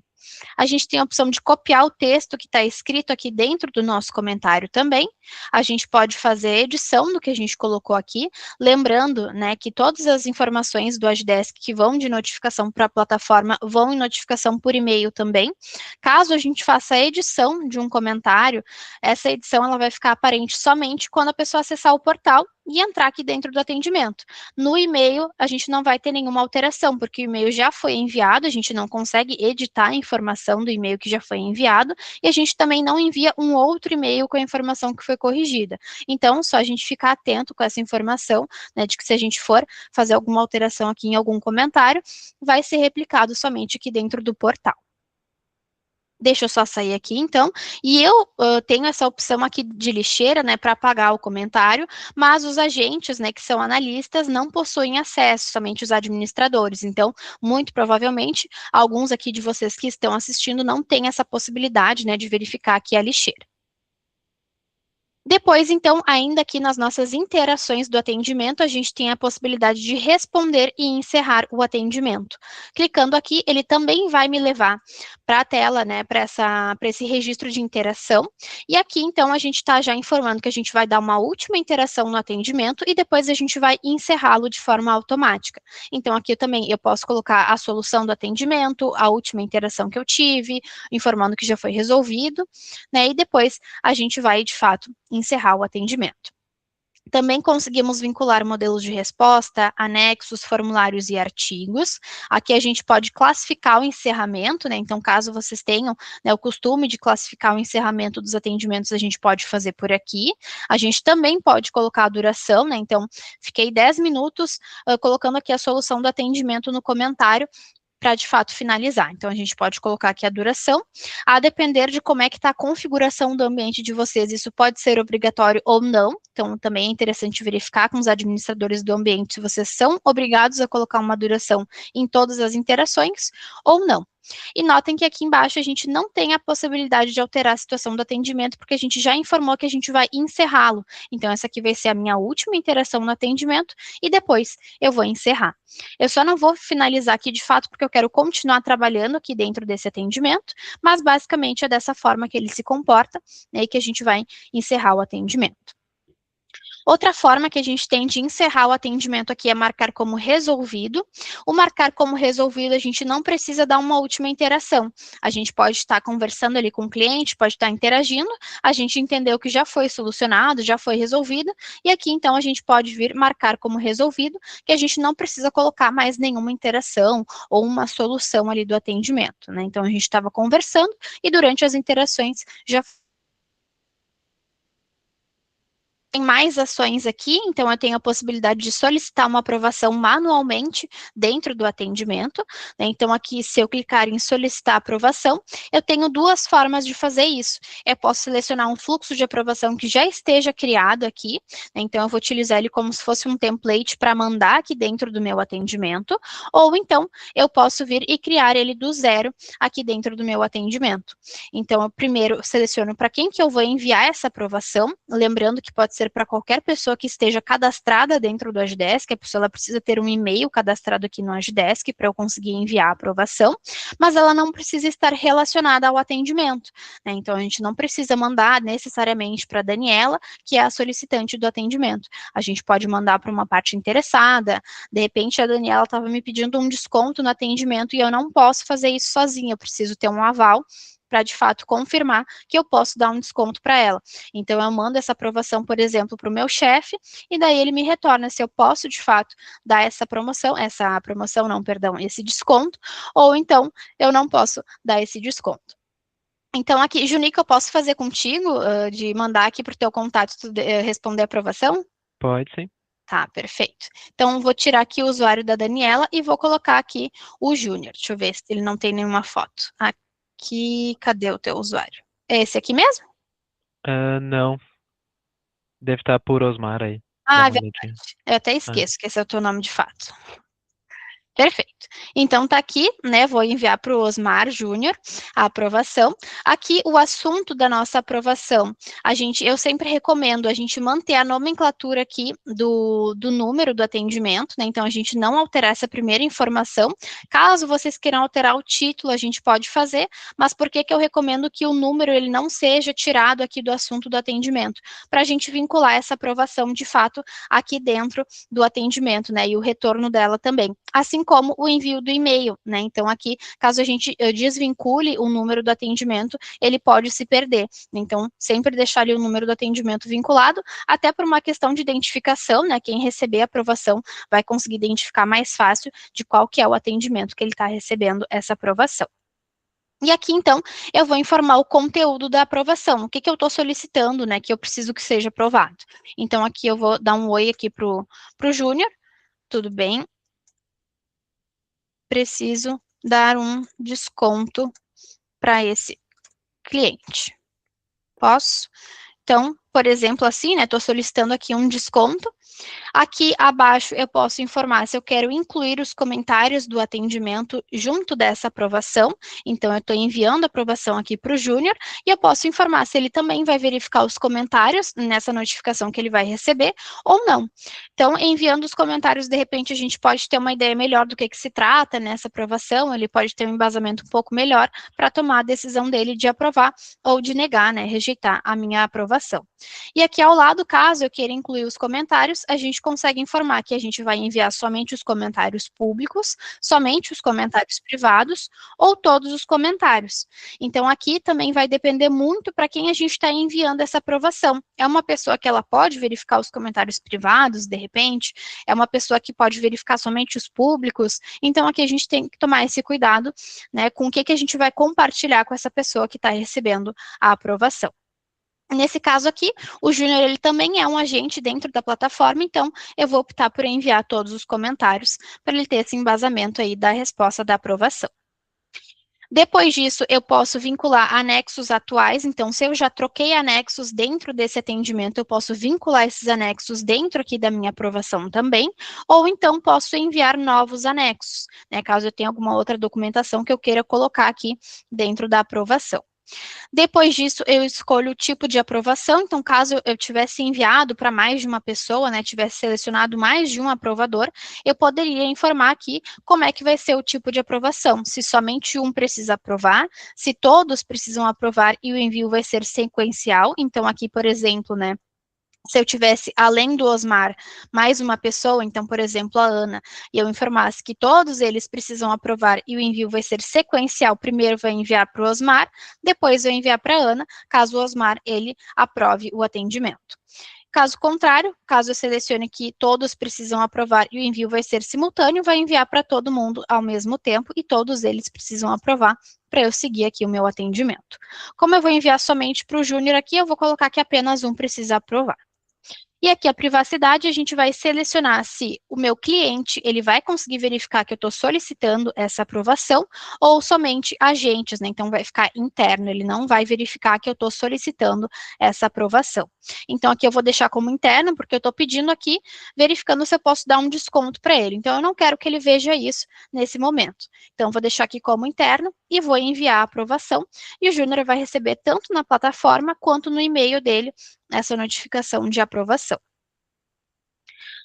A gente tem a opção de copiar o texto que está escrito aqui dentro do nosso comentário também. A gente pode fazer edição do que a gente colocou aqui, lembrando, né, que todas as informações do Agdesk que vão de notificação para a plataforma vão em notificação por e-mail também. Caso a gente faça a edição de um comentário, essa edição ela vai ficar aparente somente quando a pessoa acessar o portal e entrar aqui dentro do atendimento. No e-mail, a gente não vai ter nenhuma alteração, porque o e-mail já foi enviado, a gente não consegue editar a informação do e-mail que já foi enviado, e a gente também não envia um outro e-mail com a informação que foi corrigida. Então, só a gente ficar atento com essa informação, né, de que se a gente for fazer alguma alteração aqui em algum comentário, vai ser replicado somente aqui dentro do portal. Deixa eu só sair aqui, então, e eu tenho essa opção aqui de lixeira, né, para apagar o comentário, mas os agentes, né, que são analistas, não possuem acesso, somente os administradores, então, muito provavelmente, alguns aqui de vocês que estão assistindo não têm essa possibilidade, né, de verificar aqui a lixeira. Depois, então, ainda aqui nas nossas interações do atendimento, a gente tem a possibilidade de responder e encerrar o atendimento. Clicando aqui, ele também vai me levar para a tela, né, para esse registro de interação. E aqui, então, a gente está já informando que a gente vai dar uma última interação no atendimento e depois a gente vai encerrá-lo de forma automática. Então, aqui também eu posso colocar a solução do atendimento, a última interação que eu tive, informando que já foi resolvido, né, e depois a gente vai, de fato, encerrar o atendimento. Também conseguimos vincular modelos de resposta, anexos, formulários e artigos. Aqui a gente pode classificar o encerramento, né? Então, caso vocês tenham, né, o costume de classificar o encerramento dos atendimentos, a gente pode fazer por aqui. A gente também pode colocar a duração, né? Então, fiquei 10 minutos colocando aqui a solução do atendimento no comentário, para de fato finalizar. Então, a gente pode colocar aqui a duração, a depender de como é que está a configuração do ambiente de vocês, isso pode ser obrigatório ou não, então também é interessante verificar com os administradores do ambiente se vocês são obrigados a colocar uma duração em todas as interações ou não. E notem que aqui embaixo a gente não tem a possibilidade de alterar a situação do atendimento, porque a gente já informou que a gente vai encerrá-lo. Então, essa aqui vai ser a minha última interação no atendimento, e depois eu vou encerrar. Eu só não vou finalizar aqui de fato, porque eu quero continuar trabalhando aqui dentro desse atendimento, mas basicamente é dessa forma que ele se comporta, né, e que a gente vai encerrar o atendimento. Outra forma que a gente tem de encerrar o atendimento aqui é marcar como resolvido. O marcar como resolvido, a gente não precisa dar uma última interação. A gente pode estar conversando ali com o cliente, pode estar interagindo, a gente entendeu que já foi solucionado, já foi resolvido, e aqui então a gente pode vir marcar como resolvido, que a gente não precisa colocar mais nenhuma interação ou uma solução ali do atendimento, né? Então a gente estava conversando e durante as interações já Tem mais ações aqui, então eu tenho a possibilidade de solicitar uma aprovação manualmente dentro do atendimento, né? Então aqui, se eu clicar em solicitar aprovação, eu tenho duas formas de fazer isso. Eu posso selecionar um fluxo de aprovação que já esteja criado aqui, né? Então eu vou utilizar ele como se fosse um template para mandar aqui dentro do meu atendimento, ou então eu posso vir e criar ele do zero aqui dentro do meu atendimento. Então eu primeiro seleciono para quem que eu vou enviar essa aprovação, lembrando que pode ser para qualquer pessoa que esteja cadastrada dentro do Agidesk, a pessoa ela precisa ter um e-mail cadastrado aqui no Agidesk para eu conseguir enviar a aprovação, mas ela não precisa estar relacionada ao atendimento, né? Então a gente não precisa mandar necessariamente para a Daniela, que é a solicitante do atendimento. A gente pode mandar para uma parte interessada, de repente a Daniela estava me pedindo um desconto no atendimento e eu não posso fazer isso sozinha, eu preciso ter um aval para de fato confirmar que eu posso dar um desconto para ela. Então eu mando essa aprovação, por exemplo, para o meu chefe, e daí ele me retorna se eu posso de fato dar essa promoção não, perdão, esse desconto, ou então eu não posso dar esse desconto. Então aqui, Junica, eu posso fazer contigo, de mandar aqui para o teu contato responder a aprovação? Pode sim. Tá, perfeito. Então, vou tirar aqui o usuário da Daniela e vou colocar aqui o Júnior. Deixa eu ver se ele não tem nenhuma foto. Aqui, cadê o teu usuário? É esse aqui mesmo? Não, deve estar por Osmar aí. Dá Ah, uma verdade. olhadinha. Eu até Ah, esqueço que esse é o teu nome de fato. Perfeito. Então, tá aqui, né? Vou enviar para o Osmar Júnior a aprovação. Aqui, o assunto da nossa aprovação. Eu sempre recomendo a gente manter a nomenclatura aqui do número do atendimento, né? Então, a gente não alterar essa primeira informação. Caso vocês queiram alterar o título, a gente pode fazer, mas por que que eu recomendo que o número ele não seja tirado aqui do assunto do atendimento? Para a gente vincular essa aprovação, de fato, aqui dentro do atendimento, né? E o retorno dela também. Assim como o envio do e-mail, né? Então, aqui, caso a gente desvincule o número do atendimento, ele pode se perder. Então, sempre deixar ali o número do atendimento vinculado, até por uma questão de identificação, né? Quem receber a aprovação vai conseguir identificar mais fácil de qual que é o atendimento que ele está recebendo essa aprovação. E aqui, então, eu vou informar o conteúdo da aprovação, o que que eu estou solicitando, né, que eu preciso que seja aprovado. Então, aqui eu vou dar um oi aqui pro Júnior, tudo bem? Preciso dar um desconto para esse cliente. Posso? Então, por exemplo, assim, né, estou solicitando aqui um desconto. Aqui abaixo eu posso informar se eu quero incluir os comentários do atendimento junto dessa aprovação. Então, eu estou enviando a aprovação aqui para o Júnior e eu posso informar se ele também vai verificar os comentários nessa notificação que ele vai receber ou não. Então, enviando os comentários, de repente, a gente pode ter uma ideia melhor do que se trata nessa aprovação, ele pode ter um embasamento um pouco melhor para tomar a decisão dele de aprovar ou de negar, né, rejeitar a minha aprovação. E aqui ao lado, caso eu queira incluir os comentários, a gente consegue informar que a gente vai enviar somente os comentários públicos, somente os comentários privados ou todos os comentários. Então, aqui também vai depender muito para quem a gente está enviando essa aprovação. É uma pessoa que ela pode verificar os comentários privados, de repente, é uma pessoa que pode verificar somente os públicos. Então, aqui a gente tem que tomar esse cuidado, né, com o que a gente vai compartilhar com essa pessoa que está recebendo a aprovação. Nesse caso aqui, o Júnior ele também é um agente dentro da plataforma, então eu vou optar por enviar todos os comentários para ele ter esse embasamento aí da resposta da aprovação. Depois disso, eu posso vincular anexos atuais, então se eu já troquei anexos dentro desse atendimento, eu posso vincular esses anexos dentro aqui da minha aprovação também, ou então posso enviar novos anexos, né, caso eu tenha alguma outra documentação que eu queira colocar aqui dentro da aprovação. Depois disso, eu escolho o tipo de aprovação. Então, caso eu tivesse enviado para mais de uma pessoa, né, tivesse selecionado mais de um aprovador, eu poderia informar aqui como é que vai ser o tipo de aprovação. Se somente um precisa aprovar, se todos precisam aprovar e o envio vai ser sequencial. Então, aqui, por exemplo, né, se eu tivesse, além do Osmar, mais uma pessoa, então, por exemplo, a Ana, e eu informasse que todos eles precisam aprovar e o envio vai ser sequencial, primeiro vai enviar para o Osmar, depois vai enviar para a Ana, caso o Osmar, ele aprove o atendimento. Caso contrário, caso eu selecione que todos precisam aprovar e o envio vai ser simultâneo, vai enviar para todo mundo ao mesmo tempo e todos eles precisam aprovar para eu seguir aqui o meu atendimento. Como eu vou enviar somente para o Júnior aqui, eu vou colocar que apenas um precisa aprovar. E aqui a privacidade, a gente vai selecionar se o meu cliente, ele vai conseguir verificar que eu estou solicitando essa aprovação, ou somente agentes, né? Então, vai ficar interno, ele não vai verificar que eu estou solicitando essa aprovação. Então, aqui eu vou deixar como interno, porque eu estou pedindo aqui, verificando se eu posso dar um desconto para ele. Então, eu não quero que ele veja isso nesse momento. Então, vou deixar aqui como interno e vou enviar a aprovação, e o Júnior vai receber tanto na plataforma quanto no e-mail dele essa notificação de aprovação.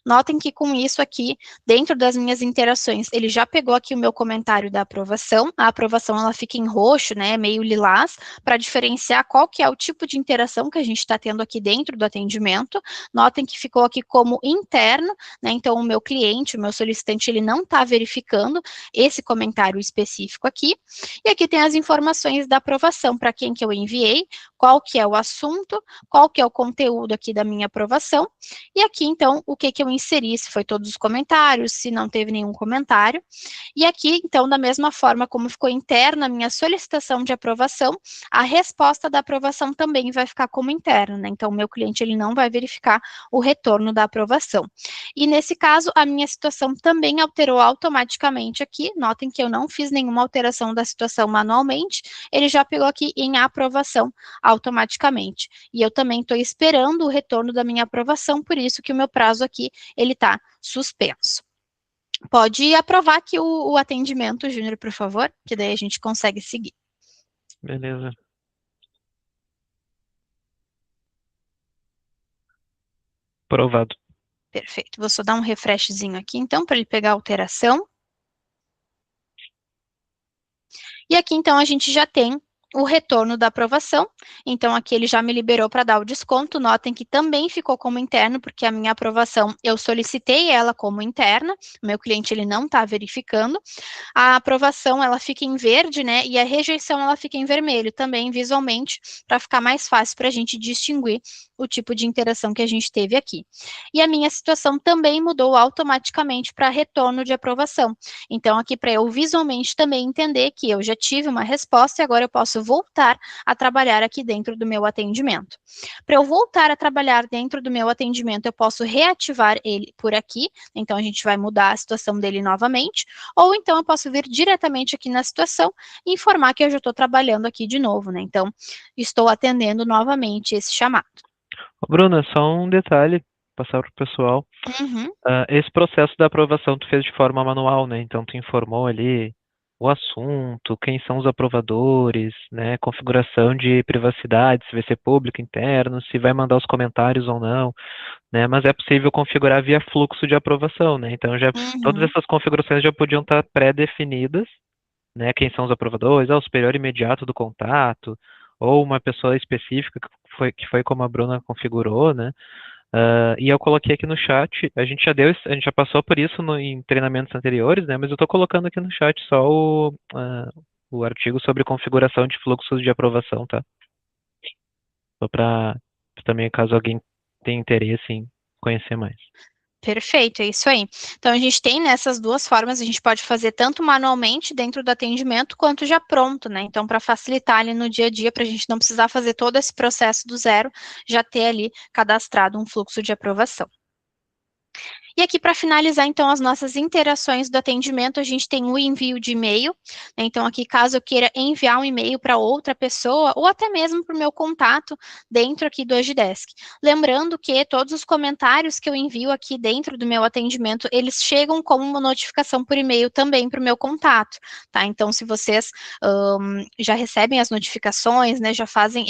Notem que com isso aqui, dentro das minhas interações, ele já pegou aqui o meu comentário da aprovação. A aprovação, ela fica em roxo, né, meio lilás, para diferenciar qual que é o tipo de interação que a gente está tendo aqui dentro do atendimento. Notem que ficou aqui como interno, né, então o meu cliente, o meu solicitante, ele não está verificando esse comentário específico aqui. E aqui tem as informações da aprovação, para quem que eu enviei, qual que é o assunto, qual que é o conteúdo aqui da minha aprovação, e aqui, então, o que que eu inseri, se foi todos os comentários, se não teve nenhum comentário. E aqui, então, da mesma forma como ficou interna a minha solicitação de aprovação, a resposta da aprovação também vai ficar como interna, né? Então, o meu cliente, ele não vai verificar o retorno da aprovação. E nesse caso, a minha situação também alterou automaticamente aqui. Notem que eu não fiz nenhuma alteração da situação manualmente, ele já pegou aqui em aprovação automaticamente. E eu também estou esperando o retorno da minha aprovação, por isso que o meu prazo aqui, ele está suspenso. Pode aprovar aqui o atendimento, Júnior, por favor, que daí a gente consegue seguir. Beleza. Aprovado. Perfeito. Vou só dar um refreshzinho aqui, então, para ele pegar a alteração. E aqui, então, a gente já tem o retorno da aprovação. Então, aqui ele já me liberou para dar o desconto. Notem que também ficou como interno, porque a minha aprovação, eu solicitei ela como interna. O meu cliente, ele não está verificando. A aprovação, ela fica em verde, né? E a rejeição, ela fica em vermelho também, visualmente, para ficar mais fácil para a gente distinguir o tipo de interação que a gente teve aqui. E a minha situação também mudou automaticamente para retorno de aprovação. Então, aqui para eu visualmente também entender que eu já tive uma resposta e agora eu posso voltar a trabalhar aqui dentro do meu atendimento. Para eu voltar a trabalhar dentro do meu atendimento, eu posso reativar ele por aqui, então a gente vai mudar a situação dele novamente, ou então eu posso vir diretamente aqui na situação e informar que eu já estou trabalhando aqui de novo, né? Então, estou atendendo novamente esse chamado. Ô, Bruna, só um detalhe, passar para o pessoal. Uhum. Esse processo da aprovação tu fez de forma manual, né? Então tu informou ali o assunto, quem são os aprovadores, né? Configuração de privacidade, se vai ser público, interno, se vai mandar os comentários ou não, né? Mas é possível configurar via fluxo de aprovação, né? Então já todas Uhum. essas configurações já podiam estar pré-definidas, né? Quem são os aprovadores, o superior imediato do contato, ou uma pessoa específica que foi como a Bruna configurou, né? E eu coloquei aqui no chat, a gente já passou por isso em treinamentos anteriores, né? Mas eu estou colocando aqui no chat só o artigo sobre configuração de fluxos de aprovação, tá? Só para também, caso alguém tenha interesse em conhecer mais. Perfeito, é isso aí. Então, a gente tem nessas duas formas, a gente pode fazer tanto manualmente dentro do atendimento, quanto já pronto, né? Então, para facilitar ali no dia a dia, para a gente não precisar fazer todo esse processo do zero, já ter ali cadastrado um fluxo de aprovação. E aqui, para finalizar, então, as nossas interações do atendimento, a gente tem o envio de e-mail, né? Então, aqui, caso eu queira enviar um e-mail para outra pessoa, ou até mesmo para o meu contato dentro aqui do Agidesk. Lembrando que todos os comentários que eu envio aqui dentro do meu atendimento, eles chegam como uma notificação por e-mail também para o meu contato, tá? Então, se vocês já recebem as notificações, né, já fazem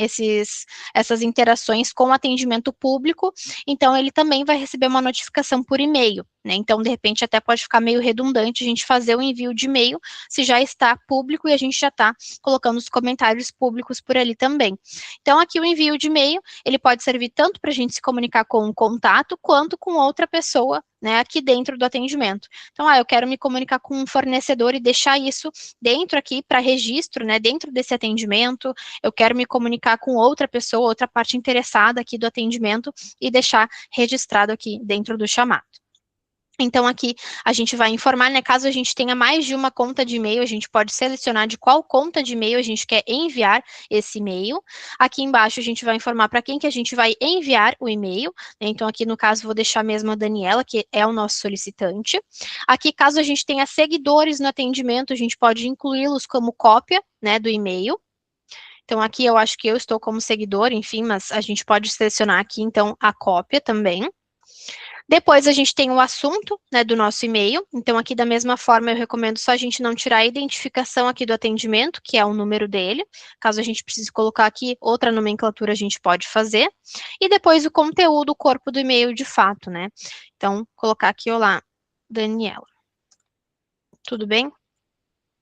essas interações com o atendimento público, então ele também vai receber uma notificação por e-mail, né? Então, de repente, até pode ficar meio redundante a gente fazer o envio de e-mail se já está público e a gente já está colocando os comentários públicos por ali também. Então, aqui o envio de e-mail, ele pode servir tanto para a gente se comunicar com um contato, quanto com outra pessoa, né, aqui dentro do atendimento. Então, eu quero me comunicar com um fornecedor e deixar isso dentro aqui para registro, né, dentro desse atendimento, eu quero me comunicar com outra pessoa, outra parte interessada aqui do atendimento e deixar registrado aqui dentro do chamado. Então, aqui a gente vai informar, né? Caso a gente tenha mais de uma conta de e-mail, a gente pode selecionar de qual conta de e-mail a gente quer enviar esse e-mail. Aqui embaixo a gente vai informar para quem que a gente vai enviar o e-mail, né? Então, aqui no caso, vou deixar mesmo a Daniela, que é o nosso solicitante. Aqui, caso a gente tenha seguidores no atendimento, a gente pode incluí-los como cópia, né, do e-mail. Então, aqui eu acho que eu estou como seguidor, enfim, mas a gente pode selecionar aqui, então, a cópia também. Depois a gente tem o assunto, né, do nosso e-mail. Então, aqui da mesma forma, eu recomendo só a gente não tirar a identificação aqui do atendimento, que é o número dele. Caso a gente precise colocar aqui outra nomenclatura, a gente pode fazer. E depois o conteúdo, o corpo do e-mail de fato, né? Então, colocar aqui, olá, Daniela. Tudo bem?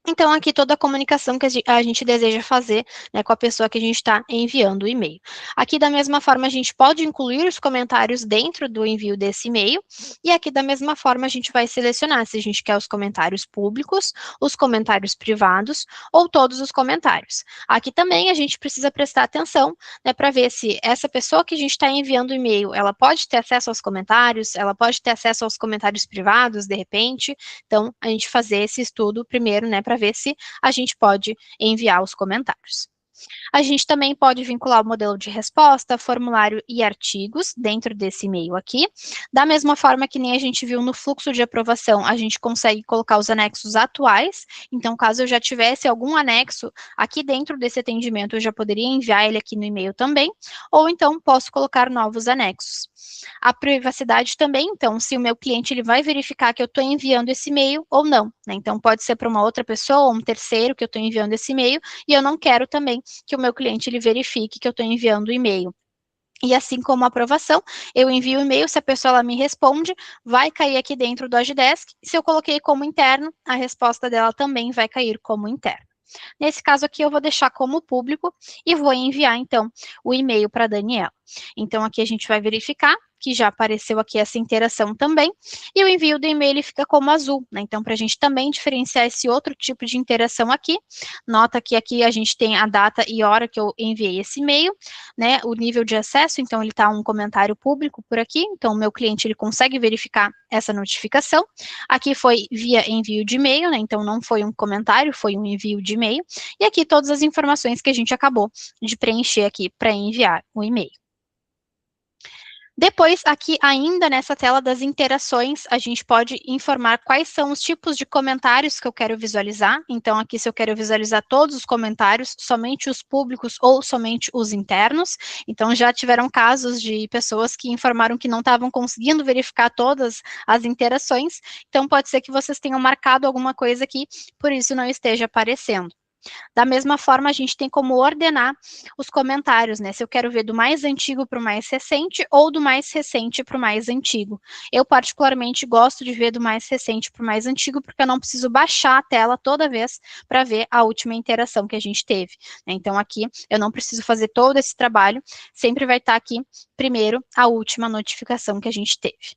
Então, aqui toda a comunicação que a gente deseja fazer, né, com a pessoa que a gente está enviando o e-mail. Aqui, da mesma forma, a gente pode incluir os comentários dentro do envio desse e-mail, e aqui, da mesma forma, a gente vai selecionar se a gente quer os comentários públicos, os comentários privados, ou todos os comentários. Aqui também a gente precisa prestar atenção, né, para ver se essa pessoa que a gente está enviando o e-mail, ela pode ter acesso aos comentários, ela pode ter acesso aos comentários privados, de repente. Então, a gente fazer esse estudo primeiro, né, para ver se a gente pode enviar os comentários. A gente também pode vincular o modelo de resposta, formulário e artigos dentro desse e-mail aqui. Da mesma forma que nem a gente viu no fluxo de aprovação, a gente consegue colocar os anexos atuais. Então, caso eu já tivesse algum anexo aqui dentro desse atendimento, eu já poderia enviar ele aqui no e-mail também. Ou então, posso colocar novos anexos. A privacidade também, então, se o meu cliente ele vai verificar que eu estou enviando esse e-mail ou não, né? Então, pode ser para uma outra pessoa ou um terceiro que eu estou enviando esse e-mail, e eu não quero também que o meu cliente ele verifique que eu estou enviando o e-mail. E assim como a aprovação, eu envio o e-mail, se a pessoa ela me responde, vai cair aqui dentro do Agidesk. Se eu coloquei como interno, a resposta dela também vai cair como interno. Nesse caso aqui, eu vou deixar como público e vou enviar, então, o e-mail para a Daniela. Então, aqui a gente vai verificar que já apareceu aqui essa interação também, e o envio do e-mail ele fica como azul, né? Então, para a gente também diferenciar esse outro tipo de interação aqui, nota que aqui a gente tem a data e hora que eu enviei esse e-mail, né? O nível de acesso, então ele está um comentário público por aqui, então o meu cliente ele consegue verificar essa notificação. Aqui foi via envio de e-mail, né? Então não foi um comentário, foi um envio de e-mail. E aqui todas as informações que a gente acabou de preencher aqui para enviar o e-mail. Depois, aqui ainda nessa tela das interações, a gente pode informar quais são os tipos de comentários que eu quero visualizar. Então, aqui se eu quero visualizar todos os comentários, somente os públicos ou somente os internos. Então, já tiveram casos de pessoas que informaram que não estavam conseguindo verificar todas as interações. Então, pode ser que vocês tenham marcado alguma coisa aqui, por isso não esteja aparecendo. Da mesma forma, a gente tem como ordenar os comentários, né? Se eu quero ver do mais antigo para o mais recente ou do mais recente para o mais antigo. Eu, particularmente, gosto de ver do mais recente para o mais antigo, porque eu não preciso baixar a tela toda vez para ver a última interação que a gente teve, né? Então, aqui, eu não preciso fazer todo esse trabalho, sempre vai estar aqui, primeiro, a última notificação que a gente teve.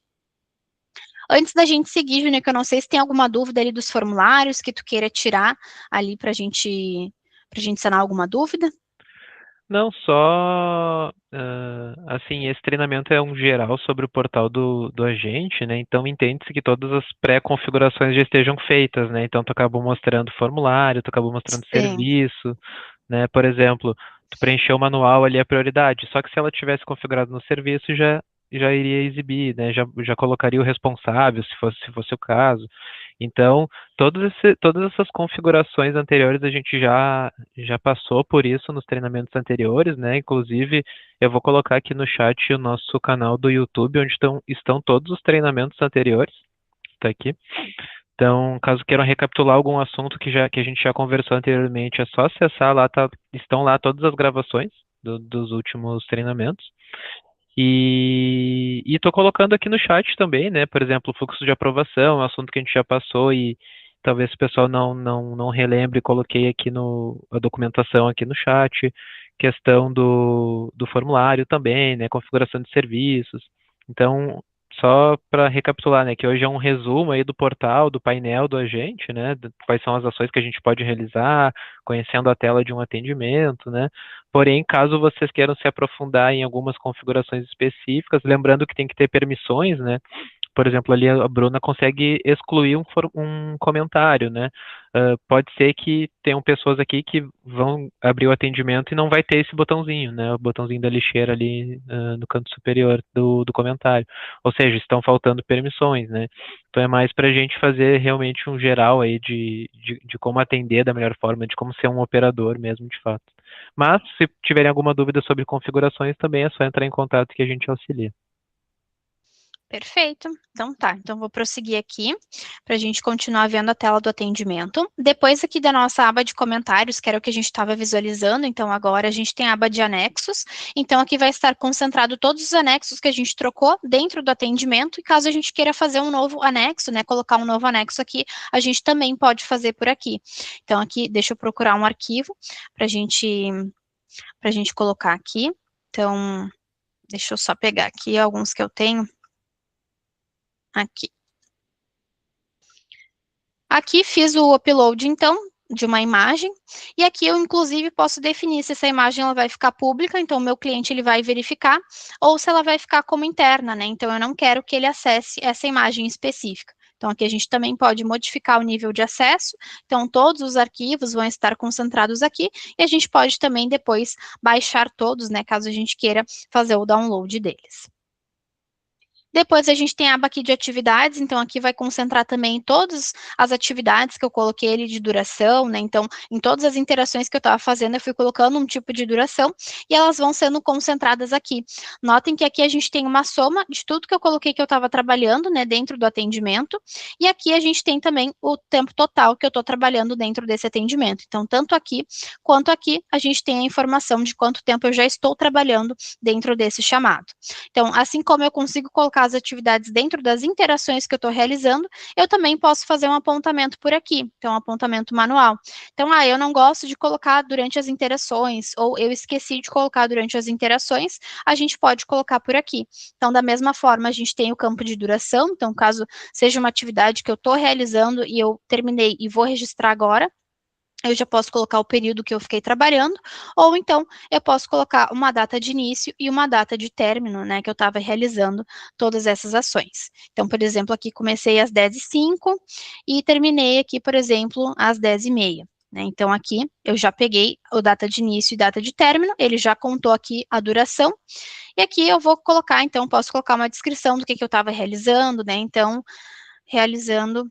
Antes da gente seguir, Júnior, que eu não sei se tem alguma dúvida ali dos formulários que tu queira tirar ali pra gente sanar alguma dúvida. Não, só assim, esse treinamento é um geral sobre o portal do agente, né? Então entende-se que todas as pré-configurações já estejam feitas, né? Então tu acabou mostrando formulário, tu acabou mostrando Sim. serviço, né? Por exemplo, tu preencheu o manual ali a prioridade, só que se ela tivesse configurado no serviço já iria exibir, né? Já colocaria o responsável, se fosse o caso. Então, todas essas configurações anteriores a gente já passou por isso nos treinamentos anteriores, né? Inclusive, eu vou colocar aqui no chat o nosso canal do YouTube, onde estão todos os treinamentos anteriores. Tá aqui. Então, caso queiram recapitular algum assunto que a gente já conversou anteriormente, é só acessar lá, estão lá todas as gravações dos últimos treinamentos. E estou colocando aqui no chat também, né? Por exemplo, fluxo de aprovação, um assunto que a gente já passou e talvez o pessoal não relembre, coloquei aqui a documentação aqui no chat, questão do formulário também, né? Configuração de serviços. Então, só para recapitular, né? Que hoje é um resumo aí do portal, do painel do agente, né? Quais são as ações que a gente pode realizar, conhecendo a tela de um atendimento, né? Porém, caso vocês queiram se aprofundar em algumas configurações específicas, lembrando que tem que ter permissões, né? por exemplo, ali a Bruna consegue excluir um comentário, né? Pode ser que tenham pessoas aqui que vão abrir o atendimento e não vai ter esse botãozinho, né? O botãozinho da lixeira ali no canto superior do comentário. Ou seja, estão faltando permissões, né? Então é mais para a gente fazer realmente um geral aí de como atender da melhor forma, de como ser um operador mesmo, de fato. Mas, se tiverem alguma dúvida sobre configurações, também é só entrar em contato que a gente auxilia. Perfeito. Então tá, então vou prosseguir aqui para a gente continuar vendo a tela do atendimento. Depois aqui da nossa aba de comentários, que era o que a gente estava visualizando, então agora a gente tem a aba de anexos. Então aqui vai estar concentrado todos os anexos que a gente trocou dentro do atendimento, e caso a gente queira fazer um novo anexo, né, colocar um novo anexo aqui, a gente também pode fazer por aqui. Então aqui, deixa eu procurar um arquivo para a gente colocar aqui. Então, deixa eu só pegar aqui alguns que eu tenho. Aqui. Aqui fiz o upload, então, de uma imagem, e aqui eu, inclusive, posso definir se essa imagem ela vai ficar pública, então o meu cliente ele vai verificar, ou se ela vai ficar como interna, né? Então, eu não quero que ele acesse essa imagem específica. Então, aqui a gente também pode modificar o nível de acesso, então todos os arquivos vão estar concentrados aqui, e a gente pode também depois baixar todos, né, caso a gente queira fazer o download deles. Depois a gente tem a aba aqui de atividades, então aqui vai concentrar também todas as atividades que eu coloquei ali de duração, né? Então, em todas as interações que eu estava fazendo, eu fui colocando um tipo de duração e elas vão sendo concentradas aqui. Notem que aqui a gente tem uma soma de tudo que eu coloquei que eu estava trabalhando, né, dentro do atendimento, e aqui a gente tem também o tempo total que eu estou trabalhando dentro desse atendimento. Então, tanto aqui quanto aqui, a gente tem a informação de quanto tempo eu já estou trabalhando dentro desse chamado. Então, assim como eu consigo colocar as atividades dentro das interações que eu estou realizando, eu também posso fazer um apontamento por aqui, então um apontamento manual. Então, eu não gosto de colocar durante as interações, ou eu esqueci de colocar durante as interações, a gente pode colocar por aqui. Então, da mesma forma, a gente tem o campo de duração, então caso seja uma atividade que eu estou realizando e eu terminei e vou registrar agora, eu já posso colocar o período que eu fiquei trabalhando, ou então eu posso colocar uma data de início e uma data de término, né, que eu estava realizando todas essas ações. Então, por exemplo, aqui comecei às 10h05 e terminei aqui, por exemplo, às 10h30. Né? Então, aqui eu já peguei a data de início e data de término, ele já contou aqui a duração, e aqui eu vou colocar, então, posso colocar uma descrição do que eu estava realizando, né? Então, realizando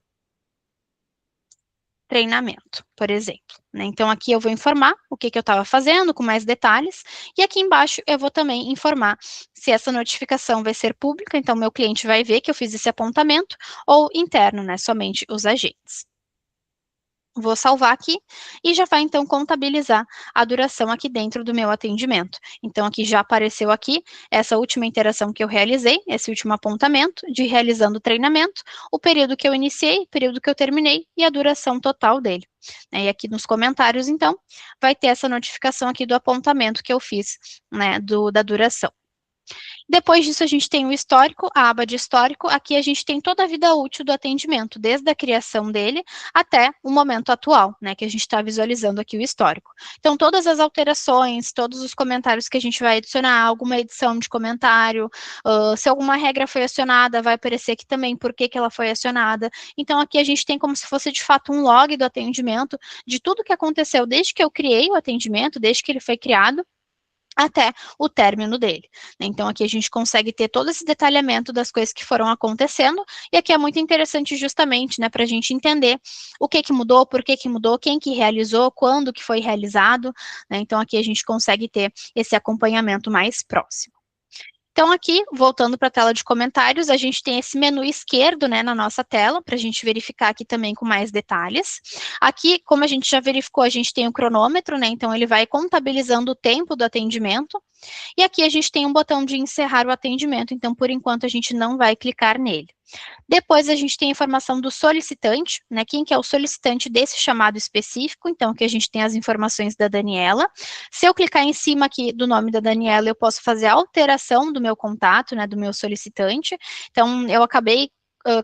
treinamento, por exemplo. Né? Então, aqui eu vou informar o que eu estava fazendo, com mais detalhes, e aqui embaixo eu vou também informar se essa notificação vai ser pública, então meu cliente vai ver que eu fiz esse apontamento, ou interno, né, somente os agentes. Vou salvar aqui e já vai então contabilizar a duração aqui dentro do meu atendimento. Então aqui já apareceu aqui essa última interação que eu realizei, esse último apontamento de realizando o treinamento, o período que eu iniciei, o período que eu terminei e a duração total dele. E aqui nos comentários, então, vai ter essa notificação aqui do apontamento que eu fiz, né, da duração. Depois disso, a gente tem o histórico, a aba de histórico. Aqui a gente tem toda a vida útil do atendimento, desde a criação dele até o momento atual, né, que a gente está visualizando aqui o histórico. Então, todas as alterações, todos os comentários que a gente vai adicionar, alguma edição de comentário, se alguma regra foi acionada, vai aparecer aqui também por que ela foi acionada. Então, aqui a gente tem como se fosse, de fato, um log do atendimento, de tudo que aconteceu desde que eu criei o atendimento, desde que ele foi criado, até o término dele. Então, aqui a gente consegue ter todo esse detalhamento das coisas que foram acontecendo, e aqui é muito interessante justamente, né, para a gente entender o que mudou, por que mudou, quem que realizou, quando que foi realizado, né, então aqui a gente consegue ter esse acompanhamento mais próximo. Então, aqui, voltando para a tela de comentários, a gente tem esse menu esquerdo, né, na nossa tela, para a gente verificar aqui também com mais detalhes. Aqui, como a gente já verificou, a gente tem o cronômetro, né, então ele vai contabilizando o tempo do atendimento. E aqui a gente tem um botão de encerrar o atendimento, então, por enquanto, a gente não vai clicar nele. Depois a gente tem a informação do solicitante, né? Quem que é o solicitante desse chamado específico, então que a gente tem as informações da Daniela. Se eu clicar em cima aqui do nome da Daniela, eu posso fazer a alteração do meu contato, né, do meu solicitante. Então, eu acabei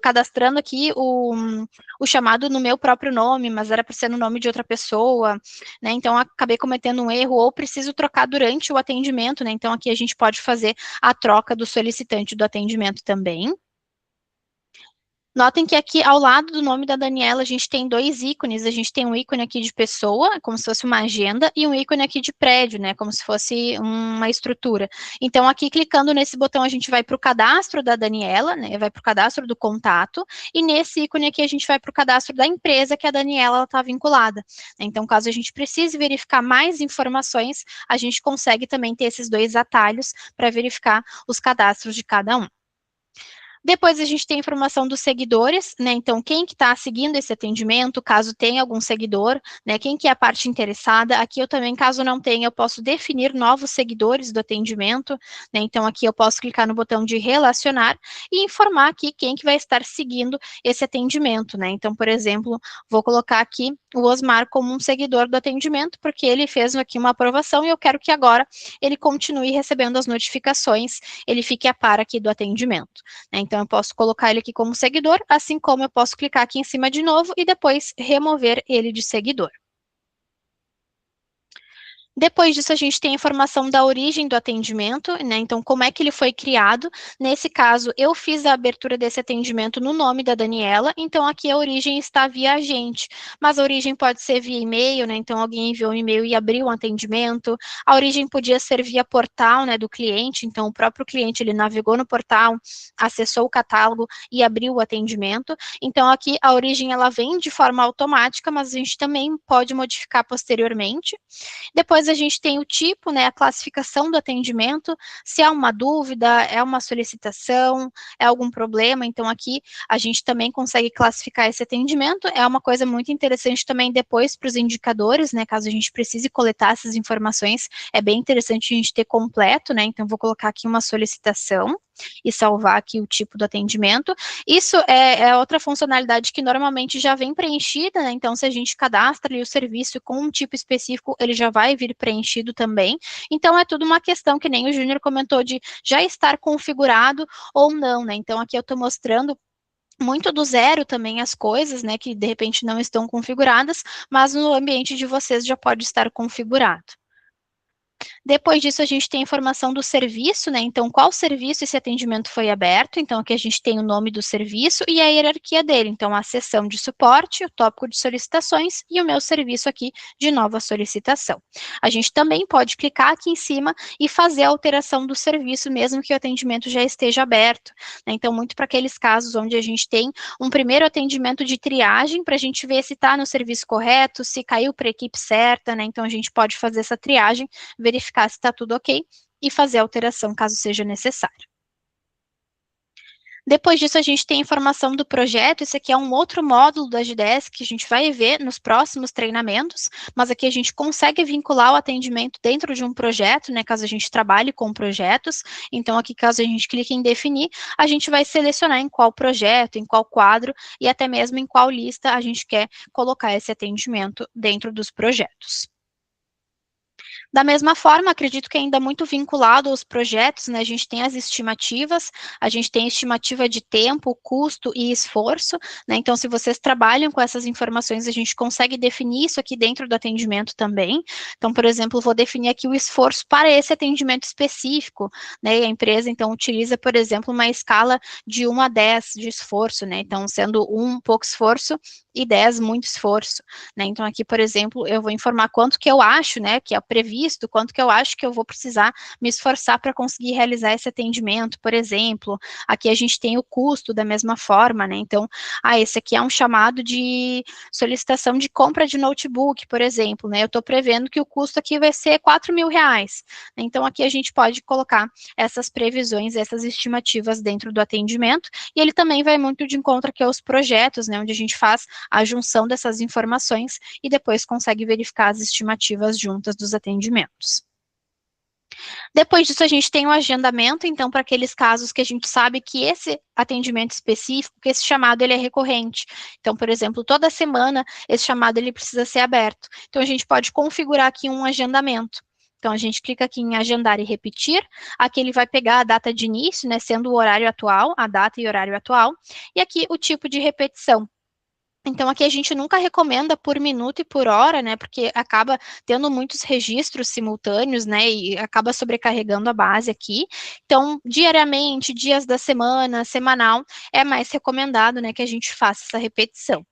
cadastrando aqui o chamado no meu próprio nome, mas era para ser no nome de outra pessoa, né? Então, acabei cometendo um erro, ou preciso trocar durante o atendimento, né? Então, aqui a gente pode fazer a troca do solicitante do atendimento também. Notem que aqui ao lado do nome da Daniela a gente tem dois ícones. A gente tem um ícone aqui de pessoa, como se fosse uma agenda, e um ícone aqui de prédio, né, como se fosse uma estrutura. Então, aqui clicando nesse botão a gente vai para o cadastro da Daniela, né, vai para o cadastro do contato, e nesse ícone aqui a gente vai para o cadastro da empresa que a Daniela está vinculada. Então, caso a gente precise verificar mais informações, a gente consegue também ter esses dois atalhos para verificar os cadastros de cada um. Depois a gente tem a informação dos seguidores, né? Então, quem que está seguindo esse atendimento, caso tenha algum seguidor, né? Quem que é a parte interessada. Aqui eu também, caso não tenha, eu posso definir novos seguidores do atendimento, né? Então, aqui eu posso clicar no botão de relacionar e informar aqui quem que vai estar seguindo esse atendimento, né? Então, por exemplo, vou colocar aqui o Osmar como um seguidor do atendimento, porque ele fez aqui uma aprovação e eu quero que agora ele continue recebendo as notificações, ele fique a par aqui do atendimento, né? Então, eu posso colocar ele aqui como seguidor, assim como eu posso clicar aqui em cima de novo e depois remover ele de seguidor. Depois disso, a gente tem a informação da origem do atendimento, né? Então, como é que ele foi criado. Nesse caso, eu fiz a abertura desse atendimento no nome da Daniela, então aqui a origem está via agente, mas a origem pode ser via e-mail, né? Então, alguém enviou um e-mail e abriu o atendimento. A origem podia ser via portal, né, do cliente, então o próprio cliente, ele navegou no portal, acessou o catálogo e abriu o atendimento. Então, aqui a origem, ela vem de forma automática, mas a gente também pode modificar posteriormente. Depois a gente tem o tipo, né, a classificação do atendimento, se há uma dúvida, é uma solicitação, é algum problema, então aqui a gente também consegue classificar esse atendimento, é uma coisa muito interessante também depois para os indicadores, né, caso a gente precise coletar essas informações, é bem interessante a gente ter completo, né, então vou colocar aqui uma solicitação e salvar aqui o tipo do atendimento. Isso é outra funcionalidade que normalmente já vem preenchida, né? Então, se a gente cadastra ali o serviço com um tipo específico, ele já vai vir preenchido também. Então, é tudo uma questão que nem o Júnior comentou de já estar configurado ou não, né? Então, aqui eu estou mostrando muito do zero também as coisas, né, que de repente não estão configuradas, mas no ambiente de vocês já pode estar configurado. Depois disso, a gente tem a informação do serviço, né? Então, qual serviço esse atendimento foi aberto? Então, aqui a gente tem o nome do serviço e a hierarquia dele. Então, a seção de suporte, o tópico de solicitações e o meu serviço aqui de nova solicitação. A gente também pode clicar aqui em cima e fazer a alteração do serviço, mesmo que o atendimento já esteja aberto, né? Então, muito para aqueles casos onde a gente tem um primeiro atendimento de triagem, para a gente ver se está no serviço correto, se caiu para a equipe certa, né? Então, a gente pode fazer essa triagem, verificar se está tudo ok e fazer a alteração caso seja necessário. Depois disso, a gente tem a informação do projeto. Esse aqui é um outro módulo da GDS que a gente vai ver nos próximos treinamentos, mas aqui a gente consegue vincular o atendimento dentro de um projeto, né, caso a gente trabalhe com projetos. Então, aqui, caso a gente clique em definir, a gente vai selecionar em qual projeto, em qual quadro e até mesmo em qual lista a gente quer colocar esse atendimento dentro dos projetos. Da mesma forma, acredito que ainda muito vinculado aos projetos, né, a gente tem as estimativas, a gente tem a estimativa de tempo, custo e esforço, né, então se vocês trabalham com essas informações, a gente consegue definir isso aqui dentro do atendimento também. Então, por exemplo, vou definir aqui o esforço para esse atendimento específico, né, e a empresa, então, utiliza, por exemplo, uma escala de 1 a 10 de esforço, né, então, sendo 1 pouco esforço e 10 muito esforço, né, então aqui, por exemplo, eu vou informar quanto que eu acho, né, que é previsto, quanto que eu acho que eu vou precisar me esforçar para conseguir realizar esse atendimento, por exemplo. Aqui a gente tem o custo da mesma forma, né, então, esse aqui é um chamado de solicitação de compra de notebook, por exemplo, né, eu estou prevendo que o custo aqui vai ser R$ 4.000, então aqui a gente pode colocar essas previsões, essas estimativas dentro do atendimento, e ele também vai muito de encontro aqui aos projetos, né, onde a gente faz a junção dessas informações e depois consegue verificar as estimativas juntas dos atendimentos. Depois disso, a gente tem o agendamento, então, para aqueles casos que a gente sabe que esse atendimento específico, que esse chamado ele é recorrente. Então, por exemplo, toda semana esse chamado ele precisa ser aberto. Então, a gente pode configurar aqui um agendamento. Então, a gente clica aqui em agendar e repetir, aqui ele vai pegar a data de início, né, sendo o horário atual, a data e horário atual, e aqui o tipo de repetição. Então, aqui a gente nunca recomenda por minuto e por hora, né, porque acaba tendo muitos registros simultâneos, né, e acaba sobrecarregando a base aqui. Então, diariamente, dias da semana, semanal, é mais recomendado, né, que a gente faça essa repetição.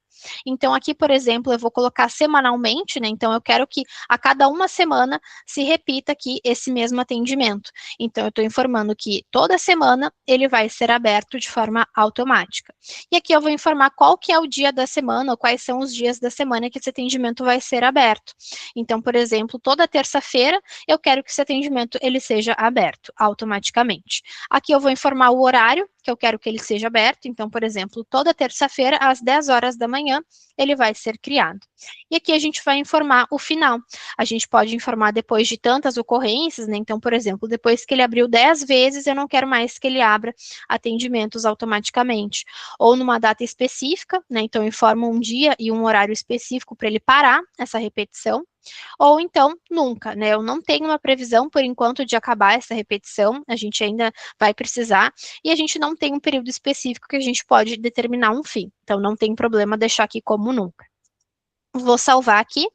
Então, aqui, por exemplo, eu vou colocar semanalmente, né? Então, eu quero que a cada uma semana se repita aqui esse mesmo atendimento. Então, eu estou informando que toda semana ele vai ser aberto de forma automática. E aqui eu vou informar qual que é o dia da semana, ou quais são os dias da semana que esse atendimento vai ser aberto. Então, por exemplo, toda terça-feira eu quero que esse atendimento ele seja aberto automaticamente. Aqui eu vou informar o horário que eu quero que ele seja aberto. Então, por exemplo, toda terça-feira, às 10 horas da manhã, ele vai ser criado. E aqui a gente vai informar o final. A gente pode informar depois de tantas ocorrências, né? Então, por exemplo, depois que ele abriu 10 vezes, eu não quero mais que ele abra atendimentos automaticamente. Ou numa data específica, né? Então, eu informo um dia e um horário específico para ele parar essa repetição. Ou então, nunca, né? Eu não tenho uma previsão, por enquanto, de acabar essa repetição, a gente ainda vai precisar, e a gente não tem um período específico que a gente pode determinar um fim. Então, não tem problema deixar aqui como nunca. Vou salvar aqui.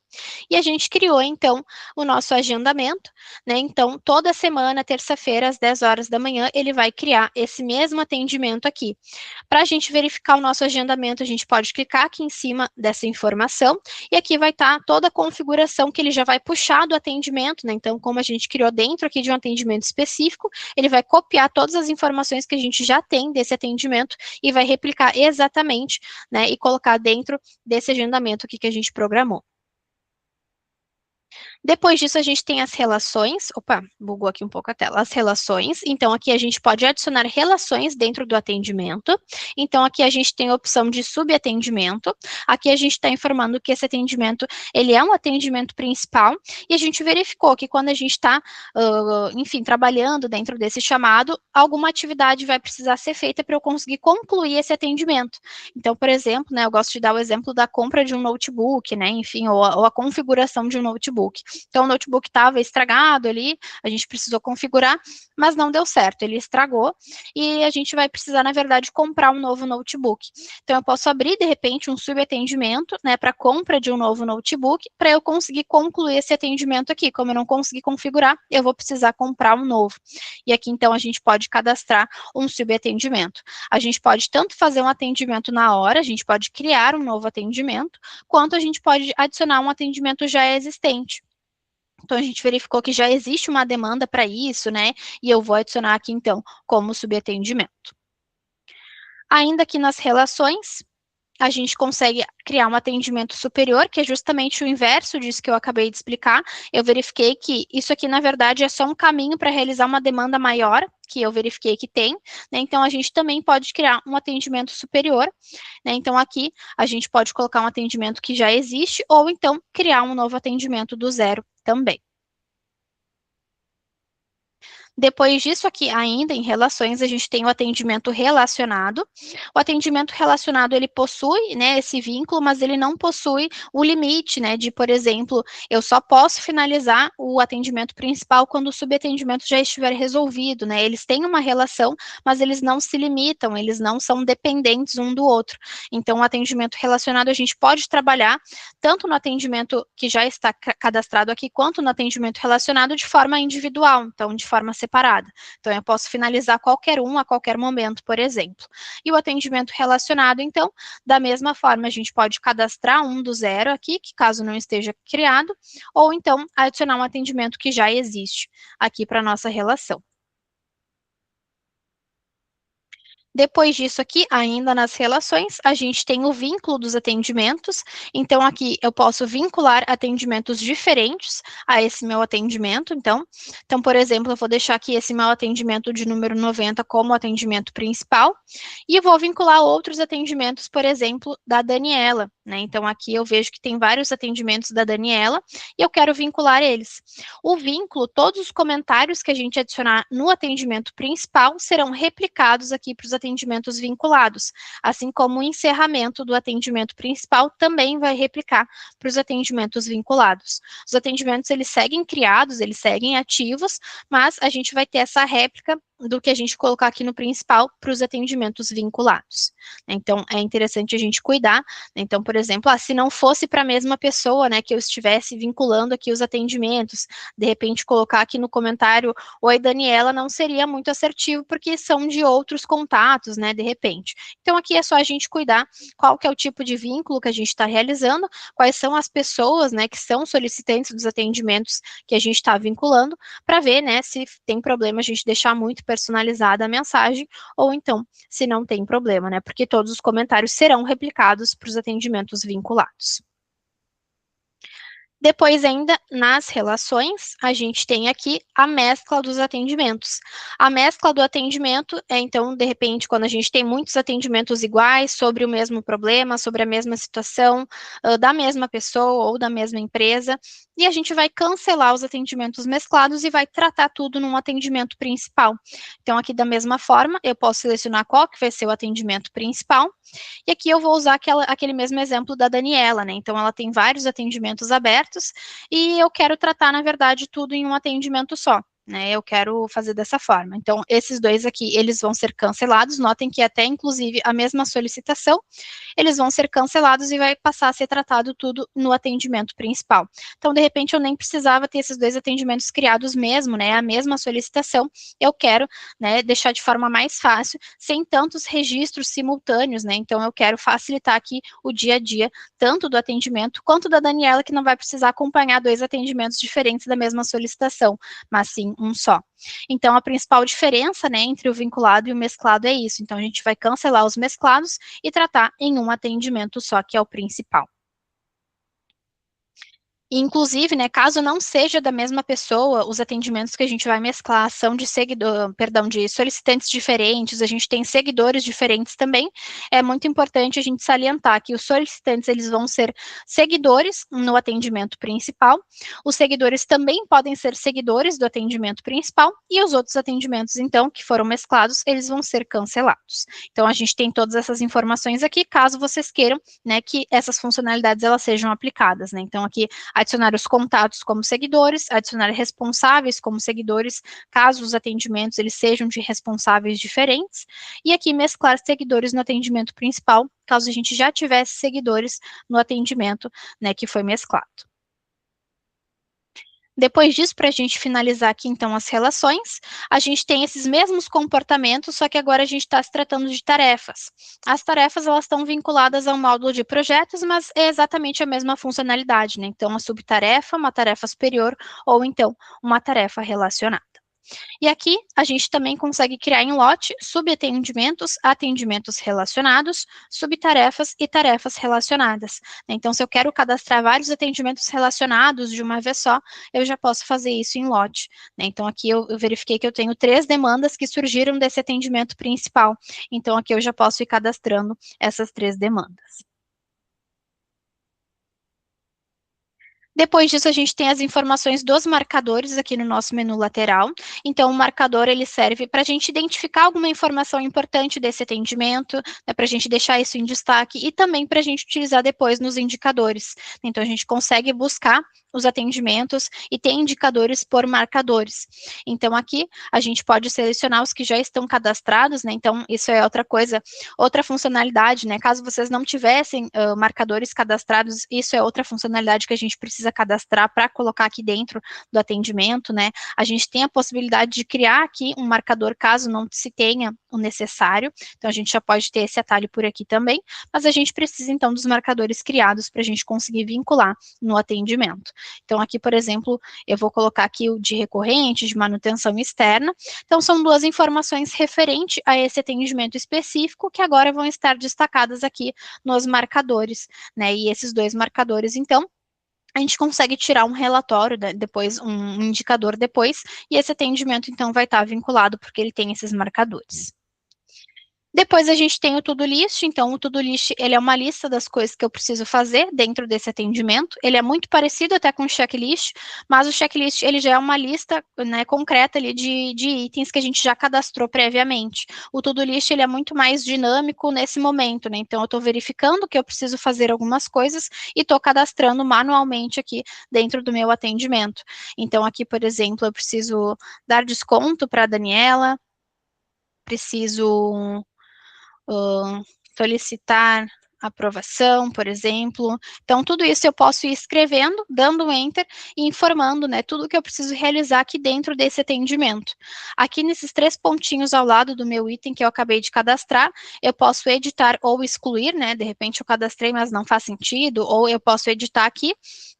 E a gente criou, então, o nosso agendamento, né? Então, toda semana, terça-feira, às 10 horas da manhã, ele vai criar esse mesmo atendimento aqui. Para a gente verificar o nosso agendamento, a gente pode clicar aqui em cima dessa informação, e aqui vai estar toda a configuração que ele já vai puxar do atendimento, né? Então, como a gente criou dentro aqui de um atendimento específico, ele vai copiar todas as informações que a gente já tem desse atendimento e vai replicar exatamente, né? E colocar dentro desse agendamento aqui que a gente programou. Depois disso, a gente tem as relações. Opa, bugou aqui um pouco a tela. As relações. Então, aqui a gente pode adicionar relações dentro do atendimento. Então, aqui a gente tem a opção de subatendimento. Aqui a gente está informando que esse atendimento, ele é um atendimento principal. E a gente verificou que quando a gente está, enfim, trabalhando dentro desse chamado, alguma atividade vai precisar ser feita para eu conseguir concluir esse atendimento. Então, por exemplo, né, eu gosto de dar o exemplo da compra de um notebook, né, enfim, ou a configuração de um notebook. Então, o notebook estava estragado ali, a gente precisou configurar, mas não deu certo, ele estragou, e a gente vai precisar, na verdade, comprar um novo notebook. Então, eu posso abrir, de repente, um subatendimento, né, para compra de um novo notebook, para eu conseguir concluir esse atendimento aqui. Como eu não consegui configurar, eu vou precisar comprar um novo. E aqui, então, a gente pode cadastrar um subatendimento. A gente pode tanto fazer um atendimento na hora, a gente pode criar um novo atendimento, quanto a gente pode adicionar um atendimento já existente. Então, a gente verificou que já existe uma demanda para isso, né? E eu vou adicionar aqui, então, como subatendimento. Ainda aqui nas relações, a gente consegue criar um atendimento superior, que é justamente o inverso disso que eu acabei de explicar. Eu verifiquei que isso aqui, na verdade, é só um caminho para realizar uma demanda maior, que eu verifiquei que tem, né? Então, a gente também pode criar um atendimento superior, né? Então, aqui, a gente pode colocar um atendimento que já existe, ou então, criar um novo atendimento do zero também. Depois disso aqui, ainda em relações, a gente tem o atendimento relacionado. O atendimento relacionado, ele possui, né, esse vínculo, mas ele não possui o limite, né, de, por exemplo, eu só posso finalizar o atendimento principal quando o subatendimento já estiver resolvido, né? Eles têm uma relação, mas eles não se limitam, eles não são dependentes um do outro. Então, o atendimento relacionado, a gente pode trabalhar tanto no atendimento que já está cadastrado aqui, quanto no atendimento relacionado de forma individual, então, de forma separada. Então, eu posso finalizar qualquer um a qualquer momento, por exemplo. E o atendimento relacionado, então, da mesma forma, a gente pode cadastrar um do zero aqui, que caso não esteja criado, ou então adicionar um atendimento que já existe aqui para a nossa relação. Depois disso aqui, ainda nas relações, a gente tem o vínculo dos atendimentos. Então, aqui eu posso vincular atendimentos diferentes a esse meu atendimento. Então, por exemplo, eu vou deixar aqui esse meu atendimento de número 90 como atendimento principal. E vou vincular outros atendimentos, por exemplo, da Daniela, né? Então, aqui eu vejo que tem vários atendimentos da Daniela e eu quero vincular eles. O vínculo, todos os comentários que a gente adicionar no atendimento principal serão replicados aqui para os atendimentos vinculados, assim como o encerramento do atendimento principal também vai replicar para os atendimentos vinculados. Os atendimentos, eles seguem criados, eles seguem ativos, mas a gente vai ter essa réplica do que a gente colocar aqui no principal para os atendimentos vinculados. Então, é interessante a gente cuidar. Então, por exemplo, se não fosse para a mesma pessoa, né, que eu estivesse vinculando aqui os atendimentos, de repente colocar aqui no comentário, oi, Daniela, não seria muito assertivo, porque são de outros contatos, né, de repente. Então, aqui é só a gente cuidar qual que é o tipo de vínculo que a gente está realizando, quais são as pessoas, né, que são solicitantes dos atendimentos que a gente está vinculando, para ver, né, se tem problema a gente deixar muito personalizada a mensagem, ou então, se não tem problema, né, porque todos os comentários serão replicados para os atendimentos vinculados. Depois, ainda nas relações, a gente tem aqui a mescla dos atendimentos. A mescla do atendimento é, então, de repente, quando a gente tem muitos atendimentos iguais sobre o mesmo problema, sobre a mesma situação, da mesma pessoa ou da mesma empresa, e a gente vai cancelar os atendimentos mesclados e vai tratar tudo num atendimento principal. Então, aqui da mesma forma, eu posso selecionar qual que vai ser o atendimento principal, e aqui eu vou usar aquele mesmo exemplo da Daniela, né? Então, ela tem vários atendimentos abertos e eu quero tratar, na verdade, tudo em um atendimento só. Né, eu quero fazer dessa forma. Então, esses dois aqui, eles vão ser cancelados. Notem que até, inclusive, a mesma solicitação, eles vão ser cancelados e vai passar a ser tratado tudo no atendimento principal. Então, de repente, eu nem precisava ter esses dois atendimentos criados mesmo, né, a mesma solicitação. Eu quero, né, deixar de forma mais fácil, sem tantos registros simultâneos, né, então eu quero facilitar aqui o dia a dia, tanto do atendimento quanto da Daniela, que não vai precisar acompanhar dois atendimentos diferentes da mesma solicitação, mas sim um só. Então, a principal diferença, né, entre o vinculado e o mesclado é isso. Então, a gente vai cancelar os mesclados e tratar em um atendimento só, que é o principal. Inclusive, né, caso não seja da mesma pessoa, os atendimentos que a gente vai mesclar são de seguidor, perdão, de solicitantes diferentes, a gente tem seguidores diferentes também. É muito importante a gente salientar que os solicitantes, eles vão ser seguidores no atendimento principal. Os seguidores também podem ser seguidores do atendimento principal e os outros atendimentos, então, que foram mesclados, eles vão ser cancelados. Então, a gente tem todas essas informações aqui, caso vocês queiram, né, que essas funcionalidades elas sejam aplicadas, né? Então, aqui adicionar os contatos como seguidores, adicionar responsáveis como seguidores, caso os atendimentos eles sejam de responsáveis diferentes, e aqui mesclar seguidores no atendimento principal, caso a gente já tivesse seguidores no atendimento, né, que foi mesclado. Depois disso, para a gente finalizar aqui, então, as relações, a gente tem esses mesmos comportamentos, só que agora a gente está se tratando de tarefas. As tarefas, elas estão vinculadas ao módulo de projetos, mas é exatamente a mesma funcionalidade, né? Então, a subtarefa, uma tarefa superior, ou então, uma tarefa relacionada. E aqui a gente também consegue criar em lote subatendimentos, atendimentos relacionados, subtarefas e tarefas relacionadas. Então, se eu quero cadastrar vários atendimentos relacionados de uma vez só, eu já posso fazer isso em lote. Então, aqui eu verifiquei que eu tenho 3 demandas que surgiram desse atendimento principal. Então, aqui eu já posso ir cadastrando essas 3 demandas. Depois disso, a gente tem as informações dos marcadores aqui no nosso menu lateral. Então, o marcador, ele serve para a gente identificar alguma informação importante desse atendimento, né, para a gente deixar isso em destaque, e também para a gente utilizar depois nos indicadores. Então, a gente consegue buscar os atendimentos e tem indicadores por marcadores. Então, aqui, a gente pode selecionar os que já estão cadastrados, né? Então, isso é outra coisa, outra funcionalidade, né? Caso vocês não tivessem marcadores cadastrados, isso é outra funcionalidade que a gente precisa cadastrar para colocar aqui dentro do atendimento, né? A gente tem a possibilidade de criar aqui um marcador caso não se tenha o necessário, então a gente já pode ter esse atalho por aqui também, mas a gente precisa então dos marcadores criados para a gente conseguir vincular no atendimento. Então aqui, por exemplo, eu vou colocar aqui o de recorrente, de manutenção externa, então são 2 informações referente a esse atendimento específico que agora vão estar destacadas aqui nos marcadores, né? E esses 2 marcadores, então, a gente consegue tirar um relatório, depois, um indicador depois, e esse atendimento, então, vai estar vinculado porque ele tem esses marcadores. Depois a gente tem o to-do list, então o to-do list, ele é uma lista das coisas que eu preciso fazer dentro desse atendimento, ele é muito parecido até com o checklist, mas o checklist, ele já é uma lista, né, concreta ali de itens que a gente já cadastrou previamente. O to-do list, ele é muito mais dinâmico nesse momento, né, então eu estou verificando que eu preciso fazer algumas coisas e estou cadastrando manualmente aqui dentro do meu atendimento. Então aqui, por exemplo, eu preciso dar desconto para a Daniela, preciso solicitar aprovação, por exemplo. Então, tudo isso eu posso ir escrevendo, dando um enter e informando, né, tudo que eu preciso realizar aqui dentro desse atendimento. Aqui nesses 3 pontinhos ao lado do meu item que eu acabei de cadastrar, eu posso editar ou excluir, né, de repente eu cadastrei, mas não faz sentido, ou eu posso editar aqui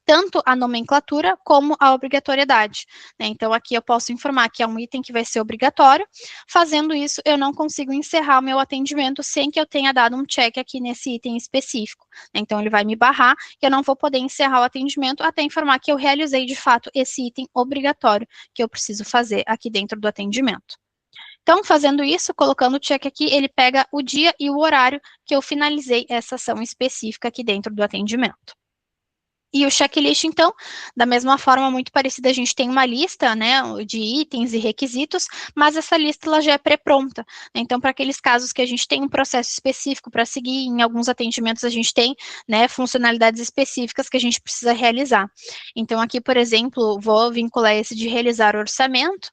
tanto a nomenclatura como a obrigatoriedade, né? Então, aqui eu posso informar que é um item que vai ser obrigatório. Fazendo isso, eu não consigo encerrar o meu atendimento sem que eu tenha dado um check aqui nesse item específico, né? Então, ele vai me barrar e eu não vou poder encerrar o atendimento até informar que eu realizei, de fato, esse item obrigatório que eu preciso fazer aqui dentro do atendimento. Então, fazendo isso, colocando o check aqui, ele pega o dia e o horário que eu finalizei essa ação específica aqui dentro do atendimento. E o checklist, então, da mesma forma, muito parecida, a gente tem uma lista, né, de itens e requisitos, mas essa lista ela já é pré-pronta. Então, para aqueles casos que a gente tem um processo específico para seguir, em alguns atendimentos a gente tem, né, funcionalidades específicas que a gente precisa realizar. Então, aqui, por exemplo, vou vincular esse de realizar orçamento,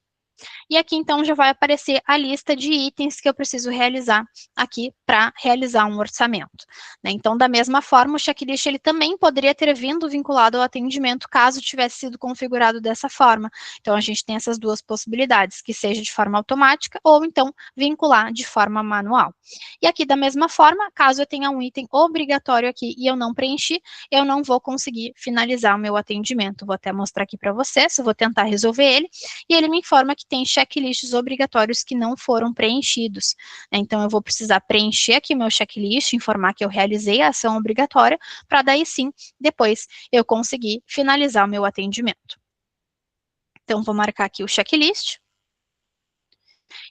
e aqui, então, já vai aparecer a lista de itens que eu preciso realizar aqui para realizar um orçamento, né? Então, da mesma forma, o checklist ele também poderia ter vindo vinculado ao atendimento caso tivesse sido configurado dessa forma. Então, a gente tem essas duas possibilidades, que seja de forma automática ou, então, vincular de forma manual. E aqui, da mesma forma, caso eu tenha um item obrigatório aqui e eu não preenchi, eu não vou conseguir finalizar o meu atendimento. Vou até mostrar aqui para vocês, eu vou tentar resolver ele, e ele me informa que tem checklists obrigatórios que não foram preenchidos. Então, eu vou precisar preencher aqui o meu checklist, informar que eu realizei a ação obrigatória, para daí sim, depois, eu conseguir finalizar o meu atendimento. Então, vou marcar aqui o checklist.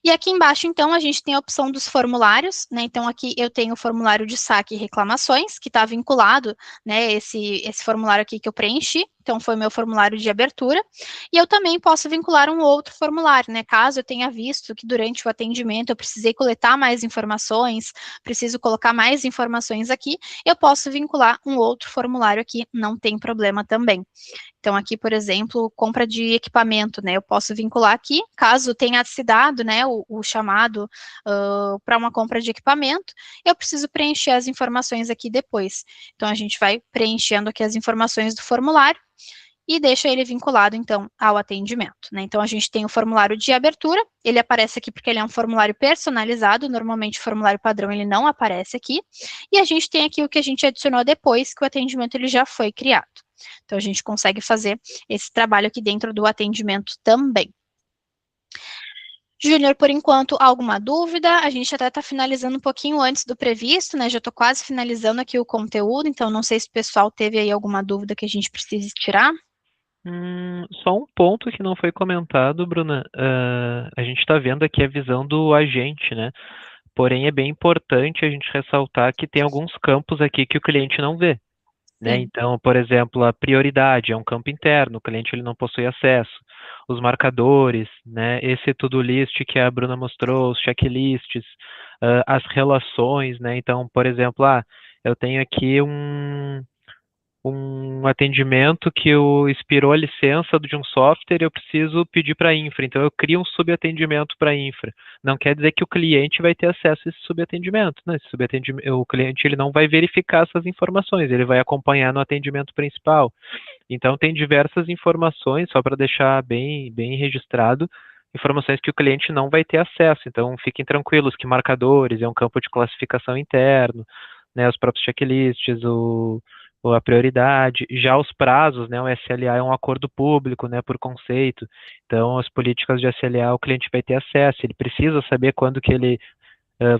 E aqui embaixo, então, a gente tem a opção dos formulários, né? Então, aqui eu tenho o formulário de saque e reclamações, que está vinculado, né, esse formulário aqui que eu preenchi. Então, foi o meu formulário de abertura. E eu também posso vincular um outro formulário, né? Caso eu tenha visto que durante o atendimento eu precisei coletar mais informações, preciso colocar mais informações aqui, eu posso vincular um outro formulário aqui, não tem problema também. Então, aqui, por exemplo, compra de equipamento, né? Eu posso vincular aqui, caso tenha se dado, né, o chamado para uma compra de equipamento, eu preciso preencher as informações aqui depois. Então, a gente vai preenchendo aqui as informações do formulário e deixa ele vinculado, então, ao atendimento, né? Então, a gente tem o formulário de abertura, ele aparece aqui porque ele é um formulário personalizado, normalmente o formulário padrão ele não aparece aqui, e a gente tem aqui o que a gente adicionou depois que o atendimento ele já foi criado. Então, a gente consegue fazer esse trabalho aqui dentro do atendimento também. Júnior, por enquanto, alguma dúvida? A gente até está finalizando um pouquinho antes do previsto, né? Já estou quase finalizando aqui o conteúdo, então não sei se o pessoal teve aí alguma dúvida que a gente precise tirar. Só um ponto que não foi comentado, Bruna. A gente está vendo aqui a visão do agente, né? Porém, é bem importante a gente ressaltar que tem alguns campos aqui que o cliente não vê, né? Sim. Então, por exemplo, a prioridade é um campo interno, o cliente ele não possui acesso. Os marcadores, né? Esse to-do list que a Bruna mostrou, os checklists, as relações, né? Então, por exemplo, eu tenho aqui um atendimento que expirou a licença de um software e eu preciso pedir para a infra. Então, eu crio um subatendimento para a infra. Não quer dizer que o cliente vai ter acesso a esse subatendimento, né? Esse subatendimento, o cliente ele não vai verificar essas informações, ele vai acompanhar no atendimento principal. Então, tem diversas informações, só para deixar bem registrado, informações que o cliente não vai ter acesso. Então, fiquem tranquilos que marcadores é um campo de classificação interno, né? Os próprios checklists, a prioridade, já os prazos, né, o SLA é um acordo público, né, por conceito, então as políticas de SLA o cliente vai ter acesso, ele precisa saber quando que ele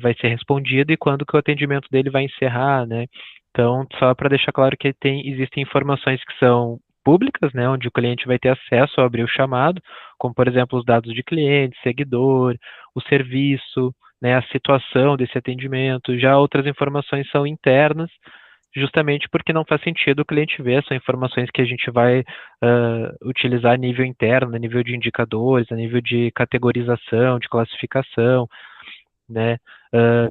vai ser respondido e quando que o atendimento dele vai encerrar, né, então só para deixar claro que existem informações que são públicas, né, onde o cliente vai ter acesso ao abrir o chamado, como por exemplo os dados de cliente, seguidor, o serviço, né, a situação desse atendimento, já outras informações são internas, justamente porque não faz sentido o cliente ver, são informações que a gente vai utilizar a nível interno, a nível de indicadores, a nível de categorização, de classificação, né?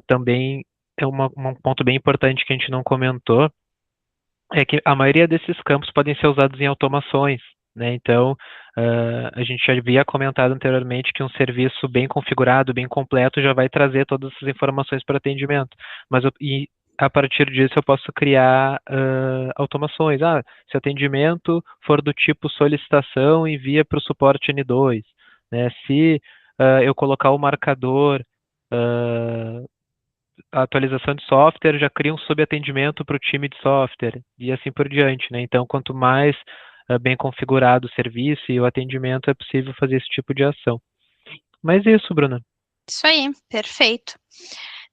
Também é um ponto bem importante que a gente não comentou, é que a maioria desses campos podem ser usados em automações, né? Então, A gente já havia comentado anteriormente que um serviço bem configurado, bem completo, já vai trazer todas essas informações para atendimento. E a partir disso eu posso criar automações. Se o atendimento for do tipo solicitação, envia para o suporte N2. Né? Se eu colocar o marcador a atualização de software, já cria um subatendimento para o time de software e assim por diante, né? Então, quanto mais bem configurado o serviço e o atendimento, é possível fazer esse tipo de ação. Mas isso, Bruna. Isso aí, perfeito.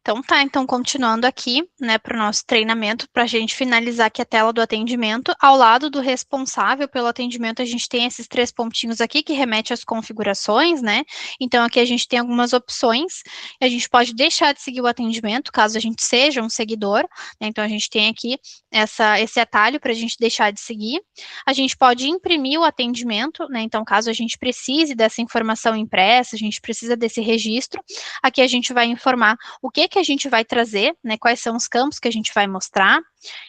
Então tá, então continuando aqui, né, para o nosso treinamento, para a gente finalizar aqui a tela do atendimento, ao lado do responsável pelo atendimento, a gente tem esses 3 pontinhos aqui que remete às configurações, né? Então aqui a gente tem algumas opções, a gente pode deixar de seguir o atendimento, caso a gente seja um seguidor, né? Então a gente tem aqui esse atalho para a gente deixar de seguir. A gente pode imprimir o atendimento, né? Então caso a gente precise dessa informação impressa, a gente precisa desse registro, aqui a gente vai informar o que a gente vai trazer, né, quais são os campos que a gente vai mostrar,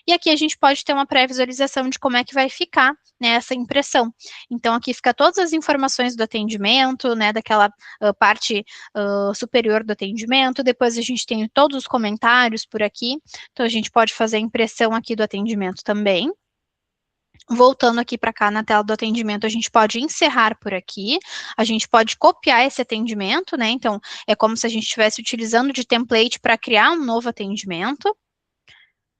e aqui a gente pode ter uma pré-visualização de como é que vai ficar, né, essa impressão. Então, aqui fica todas as informações do atendimento, né, daquela parte superior do atendimento, depois a gente tem todos os comentários por aqui, então a gente pode fazer a impressão aqui do atendimento também. Voltando aqui para cá na tela do atendimento, a gente pode encerrar por aqui, a gente pode copiar esse atendimento, né? Então, é como se a gente estivesse utilizando de template para criar um novo atendimento.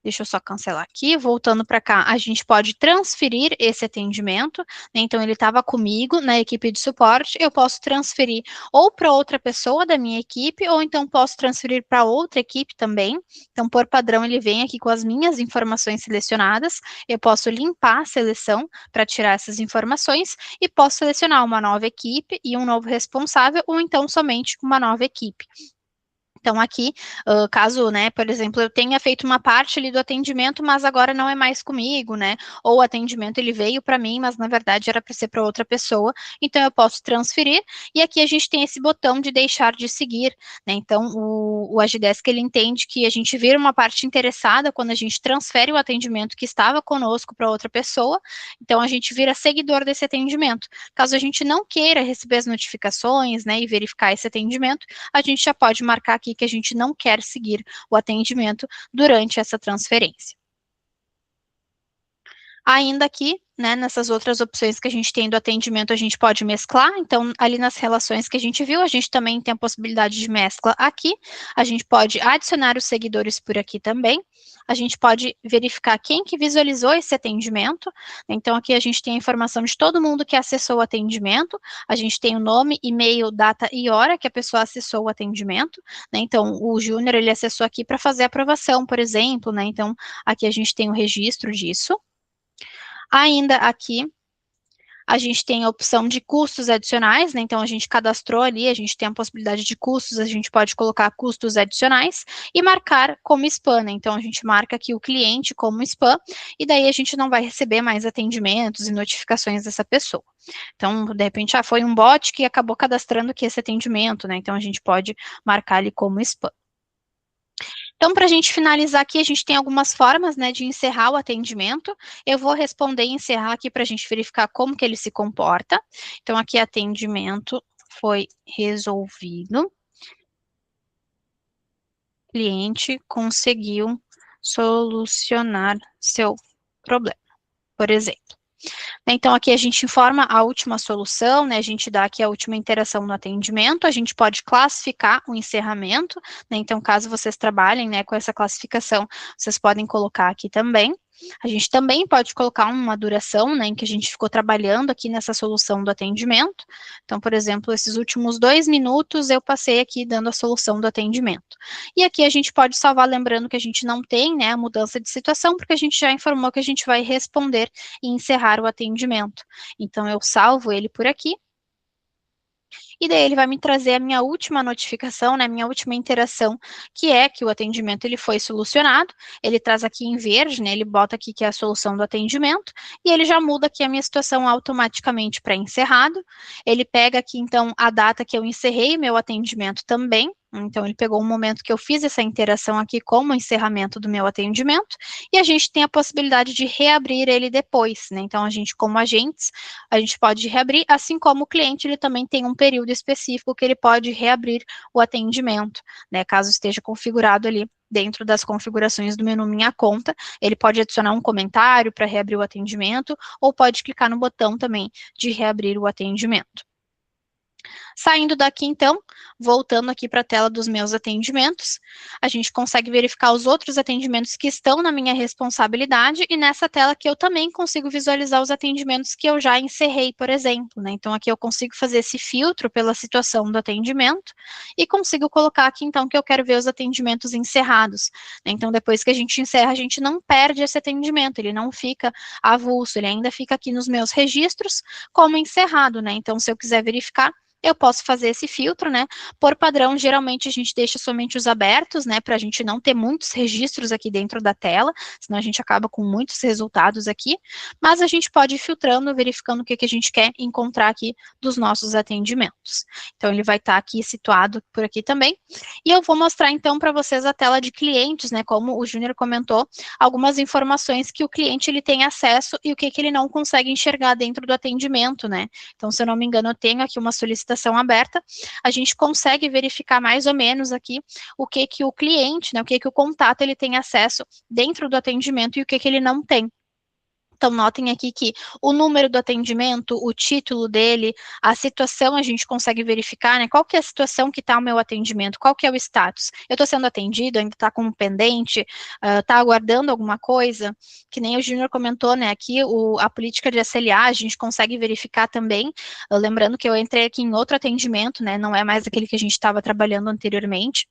Deixa eu só cancelar aqui, voltando para cá, a gente pode transferir esse atendimento, né? Então ele estava comigo na equipe de suporte, eu posso transferir ou para outra pessoa da minha equipe, ou então posso transferir para outra equipe também. Então, por padrão, ele vem aqui com as minhas informações selecionadas, eu posso limpar a seleção para tirar essas informações, e posso selecionar uma nova equipe e um novo responsável, ou então somente uma nova equipe. Então, aqui, caso, né, por exemplo, eu tenha feito uma parte ali do atendimento, mas agora não é mais comigo, né, ou o atendimento ele veio para mim, mas na verdade era para ser para outra pessoa, então eu posso transferir, e aqui a gente tem esse botão de deixar de seguir, né, então o Agidesk ele entende que a gente vira uma parte interessada quando a gente transfere o atendimento que estava conosco para outra pessoa, então a gente vira seguidor desse atendimento. Caso a gente não queira receber as notificações, né, e verificar esse atendimento, a gente já pode marcar aqui que a gente não quer seguir o atendimento durante essa transferência. Ainda aqui, né, nessas outras opções que a gente tem do atendimento, a gente pode mesclar, então, ali nas relações que a gente viu, a gente também tem a possibilidade de mescla aqui, a gente pode adicionar os seguidores por aqui também, a gente pode verificar quem que visualizou esse atendimento, então aqui a gente tem a informação de todo mundo que acessou o atendimento, a gente tem o nome, e-mail, data e hora que a pessoa acessou o atendimento, né, então o Júnior, ele acessou aqui para fazer a aprovação, por exemplo, né, então aqui a gente tem o registro disso. Ainda aqui, a gente tem a opção de custos adicionais, né? Então, a gente cadastrou ali, a gente tem a possibilidade de custos, a gente pode colocar custos adicionais e marcar como spam, né? Então, a gente marca aqui o cliente como spam, e daí a gente não vai receber mais atendimentos e notificações dessa pessoa. Então, de repente, foi um bot que acabou cadastrando aqui esse atendimento, né? Então, a gente pode marcar ali como spam. Então, para a gente finalizar aqui, a gente tem algumas formas, né, de encerrar o atendimento. Eu vou responder e encerrar aqui para a gente verificar como que ele se comporta. Então, aqui, atendimento foi resolvido. O cliente conseguiu solucionar seu problema, por exemplo. Então, aqui a gente informa a última solução, né? A gente dá aqui a última interação no atendimento, a gente pode classificar o encerramento, né? Então, caso vocês trabalhem, né, com essa classificação, vocês podem colocar aqui também. A gente também pode colocar uma duração, né, em que a gente ficou trabalhando aqui nessa solução do atendimento. Então, por exemplo, esses últimos 2 minutos eu passei aqui dando a solução do atendimento. E aqui a gente pode salvar, lembrando que a gente não tem, né, a mudança de situação, porque a gente já informou que a gente vai responder e encerrar o atendimento. Então, eu salvo ele por aqui. E daí ele vai me trazer a minha última notificação, né, minha última interação, que é que o atendimento ele foi solucionado. Ele traz aqui em verde, né, ele bota aqui que é a solução do atendimento, e ele já muda aqui a minha situação automaticamente para encerrado. Ele pega aqui, então, a data que eu encerrei meu atendimento também, Então, ele pegou um momento que eu fiz essa interação aqui como encerramento do meu atendimento, e a gente tem a possibilidade de reabrir ele depois, né? Então, a gente, como agentes, a gente pode reabrir, assim como o cliente, ele também tem um período específico que ele pode reabrir o atendimento, né? Caso esteja configurado ali dentro das configurações do menu Minha Conta, ele pode adicionar um comentário para reabrir o atendimento, ou pode clicar no botão também de reabrir o atendimento. Saindo daqui, então, voltando aqui para a tela dos meus atendimentos, a gente consegue verificar os outros atendimentos que estão na minha responsabilidade e nessa tela aqui eu também consigo visualizar os atendimentos que eu já encerrei, por exemplo, né? Então, aqui eu consigo fazer esse filtro pela situação do atendimento e consigo colocar aqui, então, que eu quero ver os atendimentos encerrados, né? Então, depois que a gente encerra, a gente não perde esse atendimento, ele não fica avulso, ele ainda fica aqui nos meus registros como encerrado, né? Então, se eu quiser verificar, eu posso fazer esse filtro, né? Por padrão, geralmente a gente deixa somente os abertos, né? Para a gente não ter muitos registros aqui dentro da tela, senão a gente acaba com muitos resultados aqui. Mas a gente pode ir filtrando, verificando o que a gente quer encontrar aqui dos nossos atendimentos. Então, ele vai estar aqui situado por aqui também. E eu vou mostrar então para vocês a tela de clientes, né? Como o Júnior comentou, algumas informações que o cliente ele tem acesso e o que ele não consegue enxergar dentro do atendimento, né? Então, se eu não me engano, eu tenho aqui uma solicitação aberta, a gente consegue verificar mais ou menos aqui o que o cliente, né, o que o contato ele tem acesso dentro do atendimento e o que ele não tem. Então, notem aqui que o número do atendimento, o título dele, a situação a gente consegue verificar, né? Qual que é a situação que está o meu atendimento, qual que é o status? Eu estou sendo atendido, ainda está com um pendente, está aguardando alguma coisa? Que nem o Júnior comentou, né? Aqui a política de SLA a gente consegue verificar também, lembrando que eu entrei aqui em outro atendimento, né? Não é mais aquele que a gente estava trabalhando anteriormente.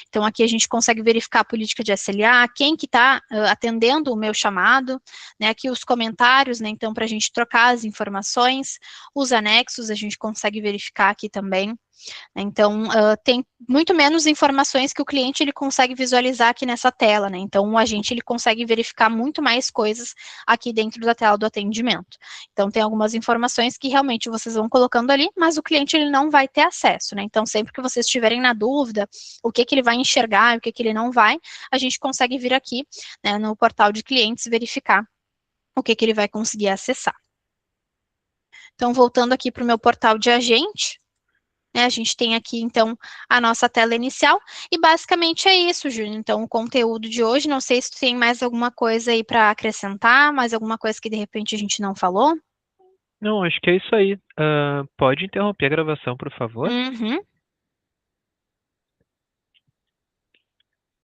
Então, aqui a gente consegue verificar a política de SLA, quem que está atendendo o meu chamado, né, aqui os comentários, né, então, para a gente trocar as informações, os anexos a gente consegue verificar aqui também. Então, tem muito menos informações que o cliente ele consegue visualizar aqui nessa tela, né? Então, o agente ele consegue verificar muito mais coisas aqui dentro da tela do atendimento. Então, tem algumas informações que realmente vocês vão colocando ali, mas o cliente ele não vai ter acesso, né? Então, sempre que vocês estiverem na dúvida, o que ele vai enxergar e o que ele não vai, a gente consegue vir aqui, né, no portal de clientes verificar o que ele vai conseguir acessar. Então, voltando aqui para o meu portal de agente, né, a gente tem aqui, então, a nossa tela inicial, e basicamente é isso, Júnior. Então, o conteúdo de hoje, não sei se tu tem mais alguma coisa aí para acrescentar, mais alguma coisa que de repente a gente não falou. Não, acho que é isso aí. Pode interromper a gravação, por favor? Uhum.